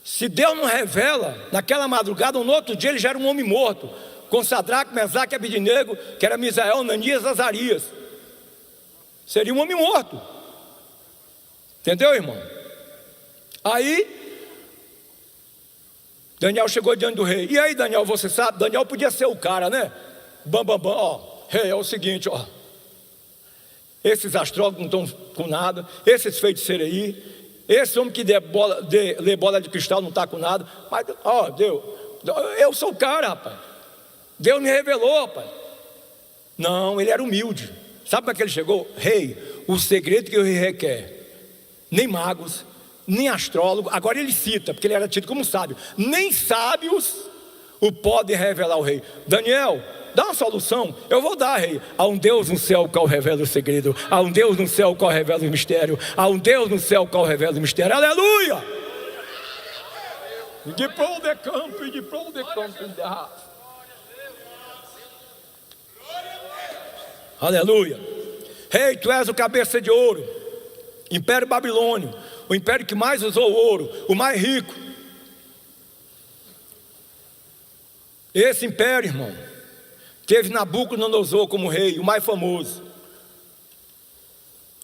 [SPEAKER 3] Se Deus não revela naquela madrugada, no outro dia ele já era um homem morto, com Sadraque, Mesaque e Abednego, que era Misael, Ananias e Azarias. Seria um homem morto. Entendeu, irmão? Aí Daniel chegou diante do rei. E aí, Daniel, você sabe, Daniel podia ser o cara, né? Ó, rei, é o seguinte, ó. Esses astrólogos não estão com nada, esses feiticeiros aí, esse homem que lê bola de cristal não está com nada. Mas, ó, Deus, eu sou o cara, rapaz. Deus me revelou, rapaz. Não, ele era humilde. Sabe como é que ele chegou? Rei, o segredo que o rei requer, nem magos, nem astrólogo. Agora ele cita, porque ele era tido como sábio. Nem sábios o podem revelar ao rei. Daniel, dá uma solução. Eu vou dar, rei. Há um Deus no céu qual revela o segredo. Há um Deus no céu qual revela o mistério. Há um Deus no céu qual revela o mistério. Aleluia! De prol de campo e de prol de campo e de raça. Aleluia. Rei, tu és o cabeça de ouro. Império Babilônio, o império que mais usou ouro, o mais rico. Esse império, irmão, teve Nabucodonosor como rei, o mais famoso.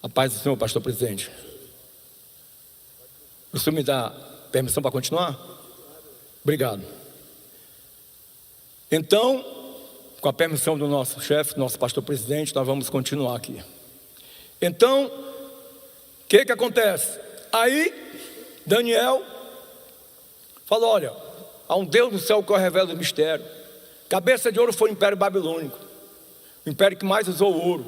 [SPEAKER 3] A paz do Senhor, pastor presidente. O senhor me dá permissão para continuar? Obrigado. Então, com a permissão do nosso chefe, nosso pastor presidente, nós vamos continuar aqui. Então, o que acontece? Aí, Daniel Falou: olha, há um Deus no céu que revela o mistério. Cabeça de ouro foi o Império Babilônico, o império que mais usou ouro.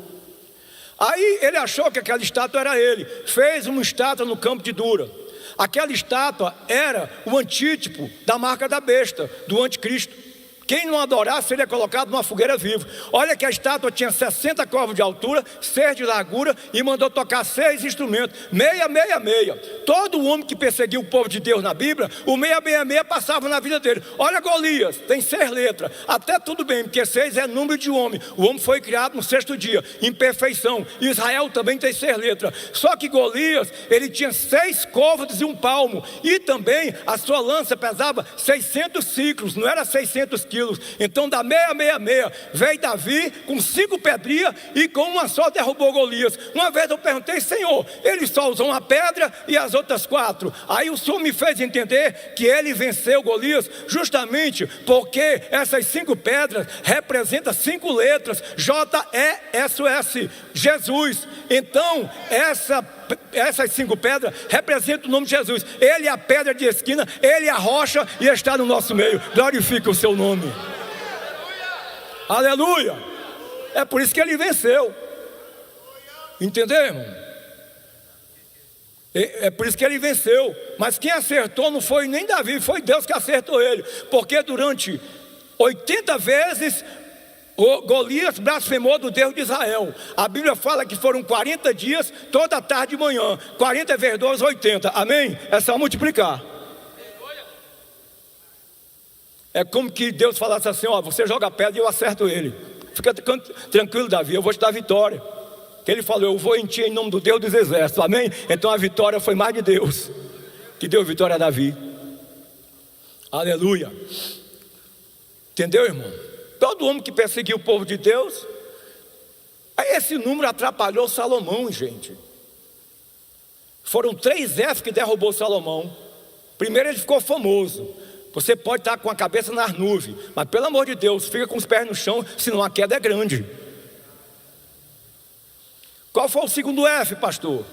[SPEAKER 3] Aí ele achou que aquela estátua era ele, fez uma estátua no campo de Dura. Aquela estátua era o antítipo da marca da besta, do anticristo. Quem não adorasse seria colocado numa fogueira viva. Olha que a estátua tinha 60 corvos de altura, 6 de largura, e mandou tocar 6 instrumentos, 666. Todo homem que perseguiu o povo de Deus na Bíblia, o 666 passava na vida dele. Olha Golias, tem 6 letras, até tudo bem, porque 6 é número de homem. O homem foi criado no 6º dia, em perfeição. Israel também tem 6 letras. Só que Golias, ele tinha 6 côvados e 1 palmo, e também a sua lança pesava 600 ciclos, não era 600 quilos. Então da 666 veio Davi com 5 pedrinhas e com uma só derrubou Golias. Uma vez eu perguntei: Senhor, ele só usou uma pedra e as outras 4? Aí o Senhor me fez entender que ele venceu Golias justamente porque essas 5 pedras representam 5 letras, J-E-S-U-S, Jesus. Então essas 5 pedras representam o nome de Jesus. Ele é a pedra de esquina, ele é a rocha e está no nosso meio. Glorifica o seu nome. Aleluia. É por isso que ele venceu. Entendeu, irmão? É por isso que ele venceu. Mas quem acertou não foi nem Davi, foi Deus que acertou ele. Porque durante 80 vezes Golias blasfemou do Deus de Israel. A Bíblia fala que foram 40 dias, toda tarde e manhã. 40 vezes 2, 80. Amém? É só multiplicar. É como que Deus falasse assim: ó, você joga a pedra e eu acerto ele. Fica tranquilo, Davi, eu vou te dar vitória. Que ele falou: eu vou em ti em nome do Deus dos exércitos. Amém? Então a vitória foi mais de Deus, que deu vitória a Davi. Aleluia. Entendeu, irmão? Todo homem que perseguiu o povo de Deus. Aí esse número atrapalhou Salomão, gente. Foram 3 F que derrubou Salomão. Primeiro, ele ficou famoso. Você pode estar com a cabeça nas nuvens, mas pelo amor de Deus, fica com os pés no chão, senão a queda é grande. Qual foi o segundo F, pastor?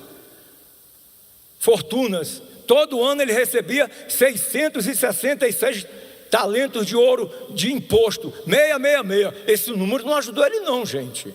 [SPEAKER 3] Fortunas. Todo ano ele recebia 666 talentos de ouro de imposto, 666. Esse número não ajudou ele não, gente.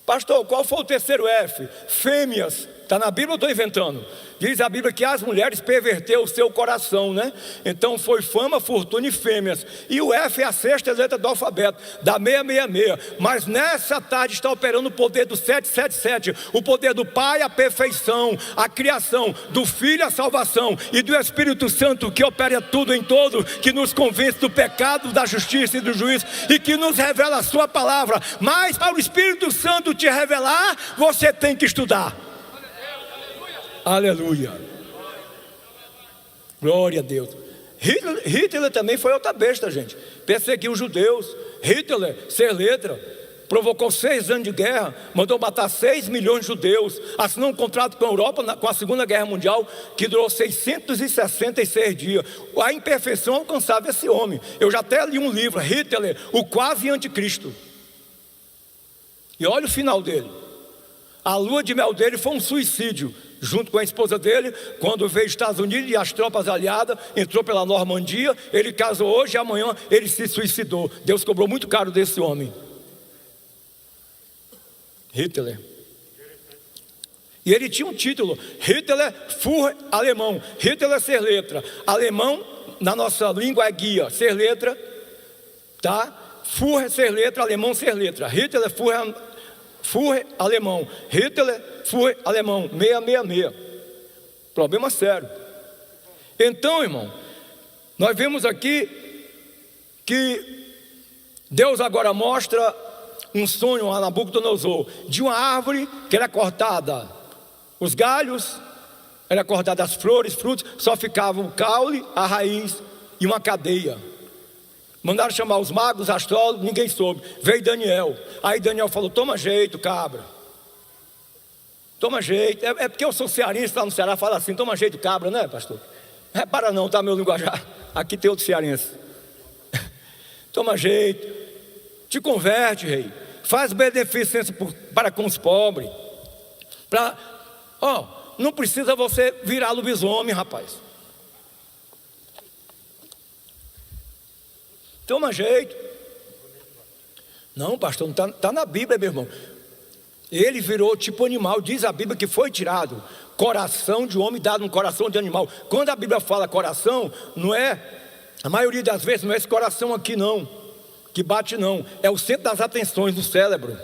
[SPEAKER 3] Pastor, qual foi o terceiro F? Fêmeas. Está na Bíblia ou estou inventando? Diz a Bíblia que as mulheres perverteram o seu coração, né? Então foi fama, fortuna e fêmeas. E o F é a 6ª letra do alfabeto, da 666. Mas nessa tarde está operando o poder do 777. O poder do Pai, a perfeição, a criação, do Filho, a salvação, e do Espírito Santo, que opera tudo em todo, que nos convence do pecado, da justiça e do juízo, e que nos revela a sua palavra. Mas para o Espírito Santo te revelar, você tem que estudar. Aleluia. Glória a Deus. Hitler também foi outra besta, gente. Perseguiu os judeus. Hitler, sem letra, provocou 6 anos de guerra, mandou matar 6 milhões de judeus, assinou um contrato com a Europa com a Segunda Guerra Mundial, que durou 666 dias. A imperfeição alcançava esse homem. Eu já até li um livro, Hitler, o quase anticristo. E olha o final dele. A lua de mel dele foi um suicídio, junto com a esposa dele. Quando veio os Estados Unidos e as tropas aliadas, entrou pela Normandia, ele casou hoje e amanhã ele se suicidou. Deus cobrou muito caro desse homem. Hitler. E ele tinha um título, Hitler Führer alemão. Hitler ser letra. Alemão, na nossa língua é guia, ser letra, tá? Führer ser letra, alemão ser letra. Hitler Führer alemão. Hitler Führer alemão, 666. Problema sério. Então, irmão, nós vemos aqui que Deus agora mostra um sonho a Nabucodonosor de uma árvore que era cortada os galhos, era cortada as flores, frutos, só ficava o caule, a raiz e uma cadeia. Mandaram chamar os magos, astrólogos, ninguém soube. Veio Daniel. Aí Daniel falou: toma jeito, cabra. Toma jeito. É porque eu sou cearense lá no Ceará, fala assim: toma jeito, cabra, né, pastor? Repara não, tá meu linguajar. Aqui tem outro cearense. Toma jeito. Te converte, rei. Faz beneficência para com os pobres. Não precisa você virar lobisomem, rapaz. Toma jeito. Não, pastor, não está na Bíblia, meu irmão. Ele virou tipo animal. Diz a Bíblia que foi tirado coração de homem dado um coração de animal. Quando a Bíblia fala coração, não é, a maioria das vezes, não é esse coração aqui não, que bate não. É o centro das atenções do cérebro.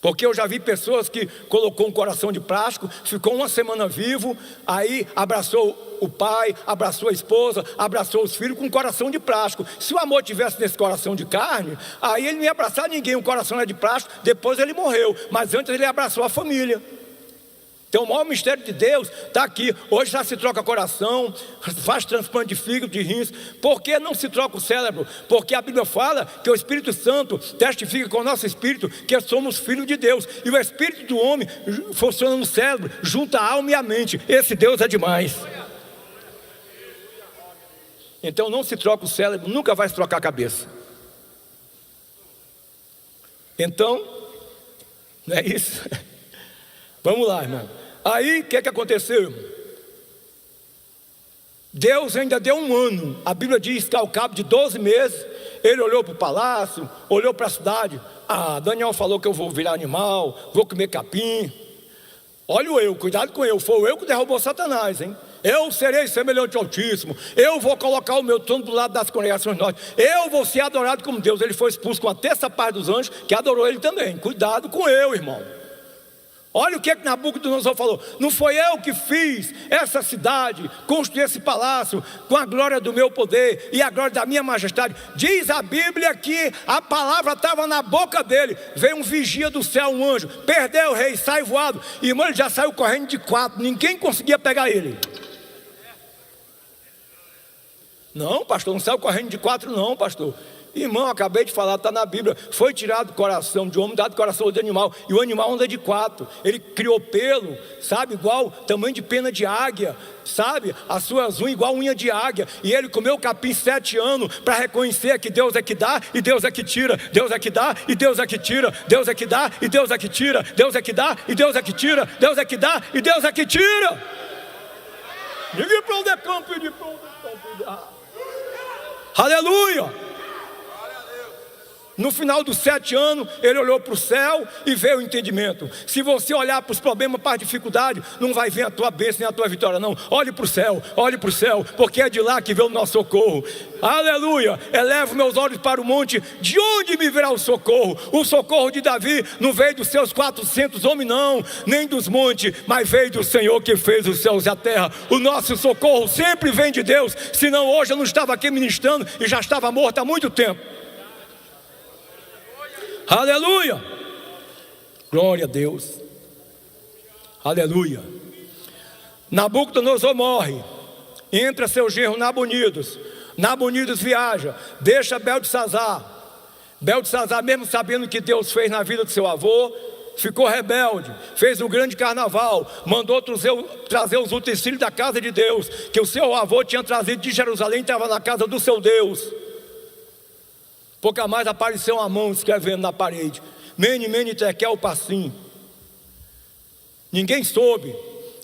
[SPEAKER 3] Porque eu já vi pessoas que colocou um coração de plástico, ficou uma semana vivo, aí abraçou o pai, abraçou a esposa, abraçou os filhos com um coração de plástico. Se o amor tivesse nesse coração de carne, aí ele não ia abraçar ninguém, o coração era de plástico, depois ele morreu, mas antes ele abraçou a família. Então o maior mistério de Deus está aqui. Hoje já se troca coração, faz transplante de fígado, de rins. Por que não se troca o cérebro? Porque a Bíblia fala que o Espírito Santo testifica com o nosso espírito que somos filhos de Deus. E o espírito do homem funciona no cérebro, junta a alma e a mente. Esse Deus é demais. Então não se troca o cérebro, nunca vai se trocar a cabeça. Então, não é isso? Vamos lá, irmão. Aí, o que aconteceu, irmão? Deus ainda deu um ano. A Bíblia diz que ao cabo de 12 meses, ele olhou para o palácio, olhou para a cidade. Daniel falou que eu vou virar animal, vou comer capim. Olha eu, cuidado com eu. Foi eu que derrubou Satanás, hein? Eu serei semelhante ao Altíssimo. Eu vou colocar o meu trono do lado das congregações norte. Eu vou ser adorado como Deus. Ele foi expulso com a terça parte dos anjos, que adorou ele também. Cuidado com eu, irmão. Olha o que Nabucodonosor falou. Não foi eu que fiz essa cidade, construí esse palácio com a glória do meu poder e a glória da minha majestade. Diz a Bíblia que a palavra estava na boca dele. Veio um vigia do céu, um anjo. Perdeu o rei, sai voado. Irmão, ele já saiu correndo de 4. Ninguém conseguia pegar ele. Não, pastor, não saiu correndo de 4 não, pastor. Irmão, acabei de falar, está na Bíblia. Foi tirado do coração de homem, dado do coração de animal. E o animal anda de 4. Ele criou pelo, sabe, igual tamanho de pena de águia, sabe, as suas unhas igual unha de águia. E ele comeu capim 7 anos para reconhecer que Deus é que dá e Deus é que tira. Deus é que dá e Deus é que tira. Deus é que dá e Deus é que tira. Deus é que dá e Deus é que tira. Deus é que dá e Deus é que tira. Ninguém para onde é campo e de para onde é campo. Aleluia. No final dos 7 anos, ele olhou para o céu e veio o entendimento. Se você olhar para os problemas, para as dificuldades, não vai ver a tua bênção nem a tua vitória, não. Olhe para o céu, porque é de lá que vem o nosso socorro. Aleluia. Elevo meus olhos para o monte, de onde me virá o socorro? O socorro de Davi não veio dos seus 400 homens, não, nem dos montes, mas veio do Senhor que fez os céus e a terra. O nosso socorro sempre vem de Deus, senão hoje eu não estava aqui ministrando e já estava morto há muito tempo. Aleluia, glória a Deus, aleluia. Nabucodonosor morre, entra seu genro Nabonidos. Nabonidos viaja, deixa Beltesazar. Beltesazar, mesmo sabendo o que Deus fez na vida do seu avô, ficou rebelde, fez um grande carnaval, mandou trazer os utensílios da casa de Deus, que o seu avô tinha trazido de Jerusalém, estava na casa do seu Deus. Pouca mais apareceu uma mão escrevendo na parede: Mene, Mene, Tekel, Parsim. Ninguém soube.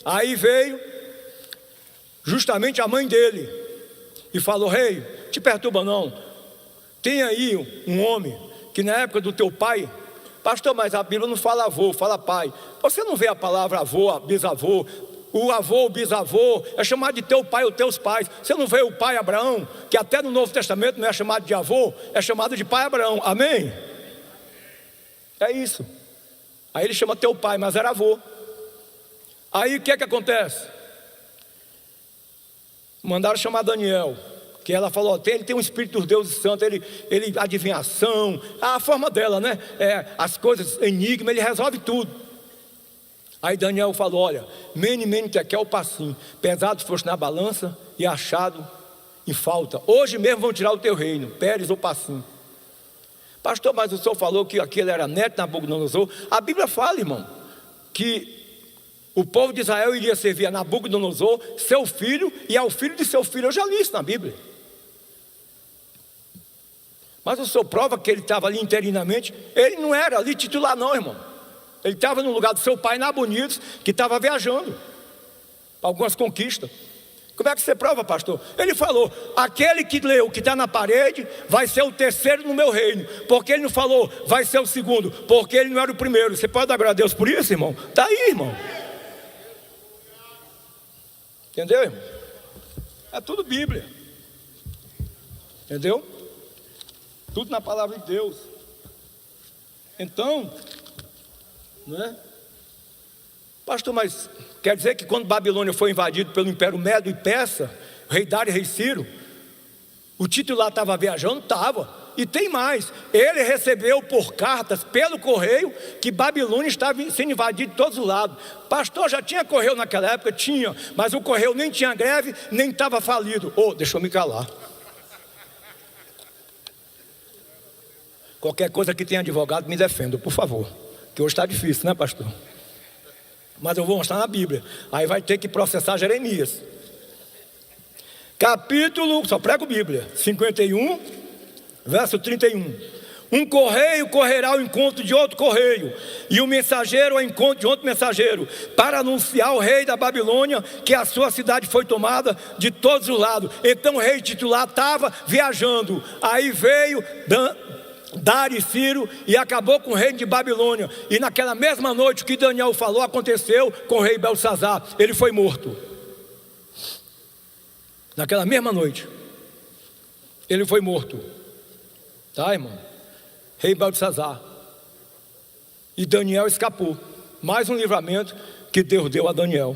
[SPEAKER 3] Aí veio justamente a mãe dele e falou: rei, te perturba não. Tem aí um homem que na época do teu pai, pastor, mas a Bíblia não fala avô, fala pai. Você não vê a palavra avô, bisavô? O avô, o bisavô, é chamado de teu pai ou teus pais. Você não vê o pai Abraão, que até no Novo Testamento não é chamado de avô, é chamado de pai Abraão, amém? É isso. Aí ele chama teu pai, mas era avô. Aí o que acontece? Mandaram chamar Daniel, que ela falou, ele tem um espírito dos deuses santos, ele adivinhação, a forma dela, né? As coisas, enigma, ele resolve tudo. Aí Daniel falou, olha, Mene, Mene, Tekel, Parsim, pesado foste na balança e achado em falta. Hoje mesmo vão tirar o teu reino, Pérez ou Parsim. Pastor, mas o senhor falou que aquele era neto de Nabucodonosor. A Bíblia fala, irmão, que o povo de Israel iria servir a Nabucodonosor, seu filho, e ao filho de seu filho. Eu já li isso na Bíblia. Mas o senhor prova que ele estava ali interinamente. Ele não era ali titular não, irmão. Ele estava no lugar do seu pai Nabonidos, que estava viajando para algumas conquistas. Como é que você prova, pastor? Ele falou, aquele que leu, que está na parede, vai ser o terceiro no meu reino. Porque ele não falou, vai ser o segundo, porque ele não era o primeiro. Você pode dar glória a Deus por isso, irmão? Está aí, irmão. Entendeu, irmão? É tudo Bíblia. Entendeu? Tudo na palavra de Deus. Então, né? Pastor, mas quer dizer que quando Babilônia foi invadido pelo Império Médio e Persa, o rei Dário e rei Ciro, o titular estava viajando? Estava. E tem mais, ele recebeu por cartas, pelo correio, que Babilônia estava sendo invadida de todos os lados. Pastor, já tinha correio naquela época? Tinha, mas o correio nem tinha greve, nem estava falido. Deixa eu me calar. Qualquer coisa que tenha advogado, me defenda, por favor. Que hoje está difícil, né, pastor? Mas eu vou mostrar na Bíblia. Aí vai ter que processar Jeremias. Capítulo, só prego Bíblia, 51, verso 31. Um correio correrá ao encontro de outro correio, e o mensageiro ao encontro de outro mensageiro, para anunciar ao rei da Babilônia que a sua cidade foi tomada de todos os lados. Então o rei titular estava viajando. Aí veio Dário e Ciro e acabou com o reino de Babilônia. E naquela mesma noite o que Daniel falou aconteceu com o rei Belsazar. Ele foi morto. Naquela mesma noite ele foi morto. Tá, irmão? Rei Belsazar. E Daniel escapou. Mais um livramento que Deus deu a Daniel.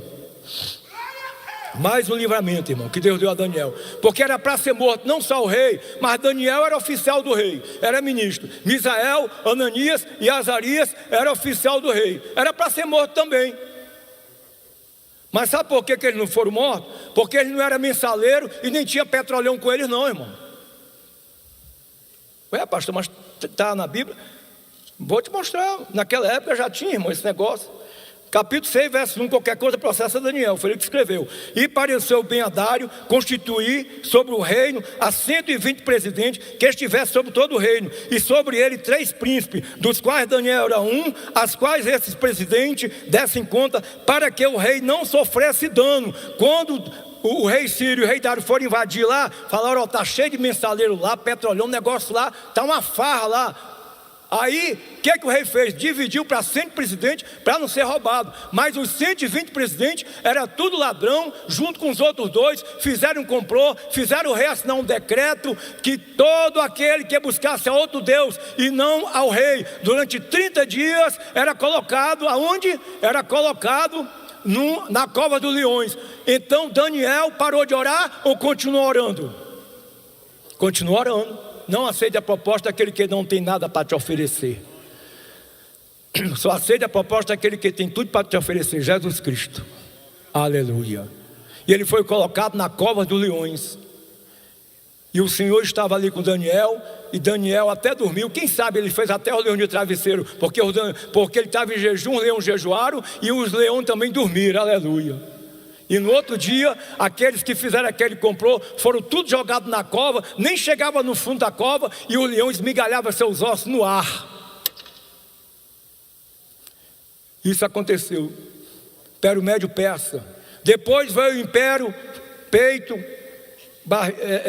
[SPEAKER 3] Mais um livramento, irmão, que Deus deu a Daniel. Porque era para ser morto não só o rei, mas Daniel era oficial do rei, era ministro. Misael, Ananias e Azarias era oficial do rei. Era para ser morto também. Mas sabe por que eles não foram mortos? Porque eles não eram mensaleiro e nem tinha petrolão com eles não, irmão. Ué, pastor, mas está na Bíblia? Vou te mostrar. Naquela época já tinha, irmão, esse negócio. Capítulo 6, verso 1, qualquer coisa processa Daniel, foi ele que escreveu. E pareceu bem a Dário constituir sobre o reino a 120 presidentes que estivessem sobre todo o reino, e sobre ele 3 príncipes, dos quais Daniel era um, as quais esses presidentes dessem conta, para que o rei não sofresse dano. Quando o rei Ciro e o rei Dário foram invadir lá, falaram, está cheio de mensaleiro lá, petrolão, negócio lá, está uma farra lá. Aí, o que o rei fez? Dividiu para 100 presidentes para não ser roubado. Mas os 120 presidentes era tudo ladrão, junto com os outros 2, fizeram um complô, fizeram o rei assinar um decreto que todo aquele que buscasse a outro Deus e não ao rei, durante 30 dias, era colocado aonde? Era colocado na cova dos leões. Então Daniel parou de orar ou continuou orando? Continuou orando. Não aceite a proposta daquele que não tem nada para te oferecer. Só aceite a proposta daquele que tem tudo para te oferecer, Jesus Cristo. Aleluia. E ele foi colocado na cova dos leões. E o Senhor estava ali com Daniel, e Daniel até dormiu. Quem sabe ele fez até o leão de travesseiro, porque ele estava em jejum, os leões jejuaram, e os leões também dormiram, aleluia. E no outro dia, aqueles que fizeram aquele complô foram tudo jogados na cova, nem chegava no fundo da cova, e o leão esmigalhava seus ossos no ar. Isso aconteceu. Império Médio Persa. Depois veio o Império Peito,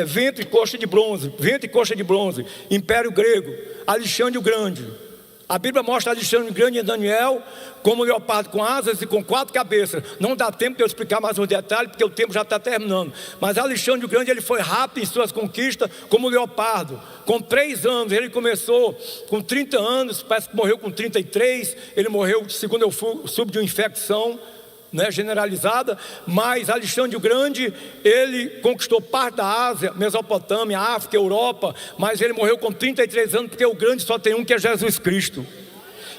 [SPEAKER 3] Vento e Coxa de Bronze. Vento e Coxa de Bronze. Império Grego, Alexandre o Grande. A Bíblia mostra Alexandre o Grande em Daniel como um leopardo com asas e com 4 cabeças. Não dá tempo de eu explicar mais os detalhes, porque o tempo já está terminando. Mas Alexandre o Grande, ele foi rápido em suas conquistas como leopardo. Com 3 anos, ele começou com 30 anos, parece que morreu com 33. Ele morreu, segundo eu soube, de uma infecção, né, generalizada. Mas Alexandre o Grande, ele conquistou parte da Ásia, Mesopotâmia, África, Europa, mas ele morreu com 33 anos, porque o grande só tem um, que é Jesus Cristo.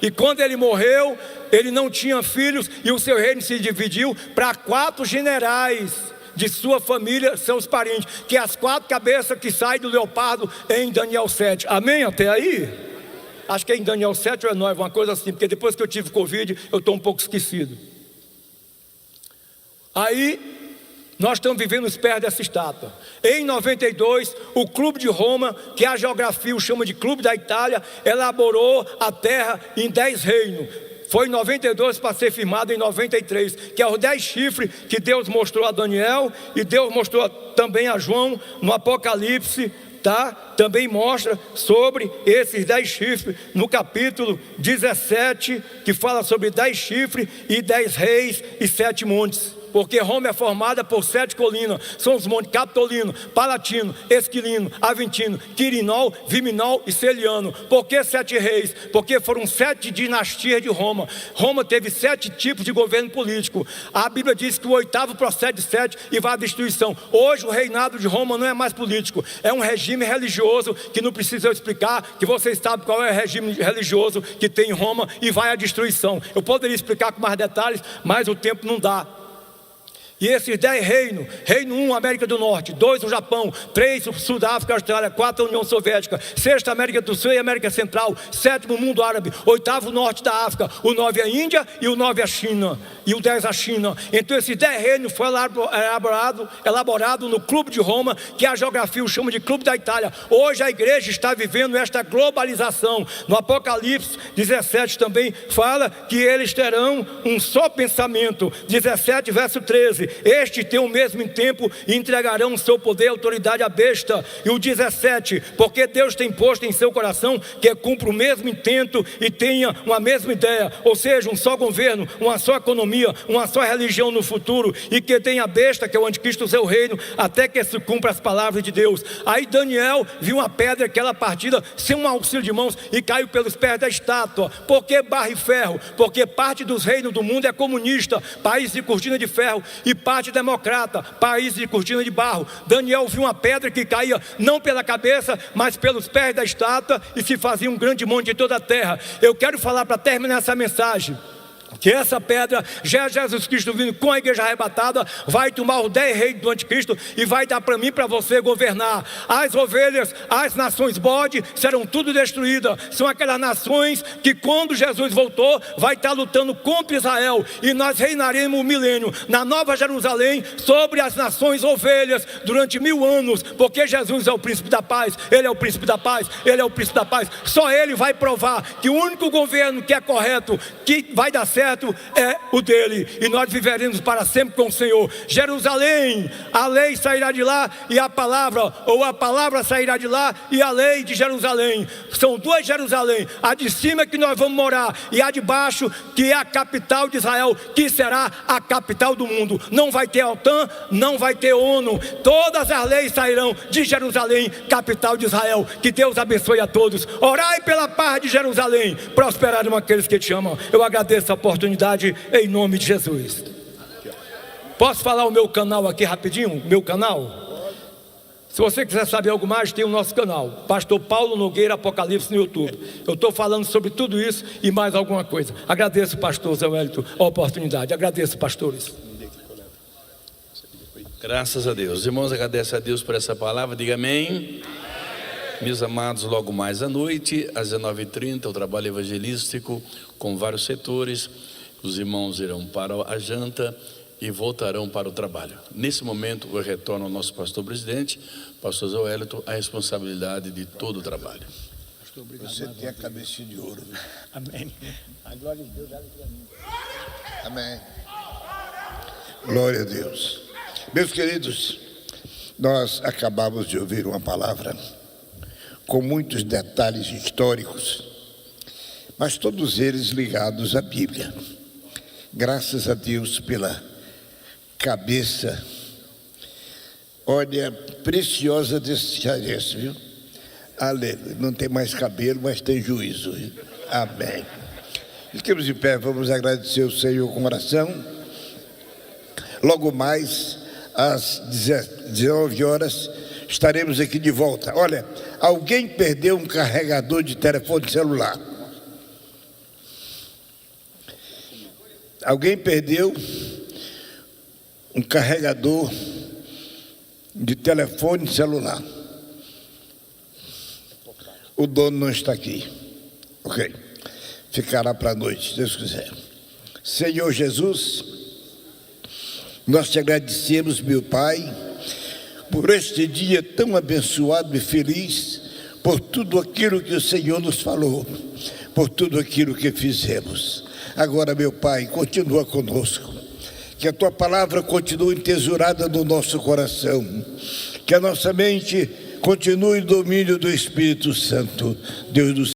[SPEAKER 3] E quando ele morreu, ele não tinha filhos, e o seu reino se dividiu para 4 generais de sua família, seus parentes, que é as 4 cabeças que saem do leopardo em Daniel 7. Amém até aí? Acho que é em Daniel 7 ou é 9, uma coisa assim, porque depois que eu tive Covid, eu estou um pouco esquecido. Aí, nós estamos vivendo os pés dessa estátua. Em 92, o Clube de Roma, que a geografia o chama de Clube da Itália, elaborou a terra em 10 reinos. foi em 92 para ser firmado em 93, que é os 10 chifres que Deus mostrou a Daniel e Deus mostrou também a João no Apocalipse, tá? Também mostra sobre esses 10 chifres no capítulo 17, que fala sobre 10 chifres e 10 reis e 7 montes. Porque Roma é formada por 7 colinas, são os montes Capitolino, Palatino, Esquilino, Aventino, Quirinol, Viminol e Celiano. Por que 7 reis? Porque foram 7 dinastias de Roma. Roma teve 7 tipos de governo político. A Bíblia diz que o 8º procede 7 e vai à destruição. Hoje o reinado de Roma não é mais político, é um regime religioso que não precisa eu explicar, que vocês sabem qual é o regime religioso que tem em Roma e vai à destruição. Eu poderia explicar com mais detalhes, mas o tempo não dá. E esses 10 reinos, reino 1, América do Norte, 2, o Japão, 3, o Sudáfrica, Austrália, 4, a União Soviética, 6, América do Sul e América Central, 7, o mundo árabe, 8, o Norte da África, o 9, a Índia e o 9, a China, e o 10, a China. Então esses 10 reinos foi elaborado no Clube de Roma, que a geografia o chama de Clube da Itália. Hoje a igreja está vivendo esta globalização. No Apocalipse 17 também fala que eles terão um só pensamento. 17, verso 13. Este tem o mesmo tempo e entregarão o seu poder e autoridade à besta. E o 17, porque Deus tem posto em seu coração que cumpra o mesmo intento e tenha uma mesma ideia, ou seja, um só governo, uma só economia, uma só religião no futuro, e que tenha a besta, que é o anticristo, o seu reino, até que se cumpra as palavras de Deus. Aí Daniel viu uma pedra, aquela partida, sem um auxílio de mãos, e caiu pelos pés da estátua. Por que barro e ferro? Porque parte dos reinos do mundo é comunista, país de cortina de ferro, e parte democrata, país de cortina de barro. Daniel viu uma pedra que caía não pela cabeça, mas pelos pés da estátua, e se fazia um grande monte de toda a terra. Eu quero falar, para terminar essa mensagem, que essa pedra já é Jesus Cristo vindo com a igreja arrebatada, vai tomar os 10 reis do anticristo e vai dar para mim e para você governar. As ovelhas, as nações bode serão tudo destruídas. São aquelas nações que quando Jesus voltou vai estar lutando contra Israel, e nós reinaremos o milênio na Nova Jerusalém sobre as nações ovelhas durante 1000 anos, porque Jesus é o príncipe da paz. Ele é o príncipe da paz, ele é o príncipe da paz. Só ele vai provar que o único governo que é correto, que vai dar certo, é o dele, e nós viveremos para sempre com o Senhor. Jerusalém, a lei sairá de lá e a palavra, ou a palavra sairá de lá e a lei de Jerusalém. São 2 Jerusalém, a de cima que nós vamos morar e a de baixo que é a capital de Israel, que será a capital do mundo. Não vai ter OTAN, não vai ter ONU, todas as leis sairão de Jerusalém, capital de Israel. Que Deus abençoe a todos. Orai pela paz de Jerusalém, prosperarão aqueles que te amam. Eu agradeço a oportunidade em nome de Jesus. Posso falar o meu canal aqui rapidinho? Meu canal? Se você quiser saber algo mais, tem o nosso canal, Pastor Paulo Nogueira Apocalipse, no YouTube. Eu estou falando sobre tudo isso e mais alguma coisa. Agradeço, pastor Zé Wellington, a oportunidade. Agradeço, pastores.
[SPEAKER 1] Graças a Deus. Os irmãos agradecem a Deus por essa palavra. Diga amém. Meus amados, logo mais à noite, às 19h30, o trabalho evangelístico com vários setores. Os irmãos irão para a janta e voltarão para o trabalho. Nesse momento, eu retorno ao nosso pastor presidente, pastor Zé Wellington, a responsabilidade de todo o trabalho.
[SPEAKER 5] Pastor, obrigado. Você tem a cabeça de ouro. Viu?
[SPEAKER 3] Amém. A glória de Deus.
[SPEAKER 5] Amém. Glória a Deus. Meus queridos, nós acabamos de ouvir uma palavra com muitos detalhes históricos, mas todos eles ligados à Bíblia. Graças a Deus pela cabeça, olha, preciosa desse cearense, viu? Aleluia. Não tem mais cabelo, mas tem juízo, viu? Amém. Fiquemos de pé, vamos agradecer o Senhor com oração. Logo mais, às 19 horas, estaremos aqui de volta. Olha, alguém perdeu um carregador de telefone celular? Alguém perdeu um carregador de telefone celular? O dono não está aqui. Ok. Ficará para a noite, se Deus quiser. Senhor Jesus, nós te agradecemos, meu Pai, por este dia tão abençoado e feliz, por tudo aquilo que o Senhor nos falou, por tudo aquilo que fizemos. Agora, meu Pai, continua conosco. Que a Tua palavra continue entesourada no nosso coração. Que a nossa mente continue em domínio do Espírito Santo. Deus do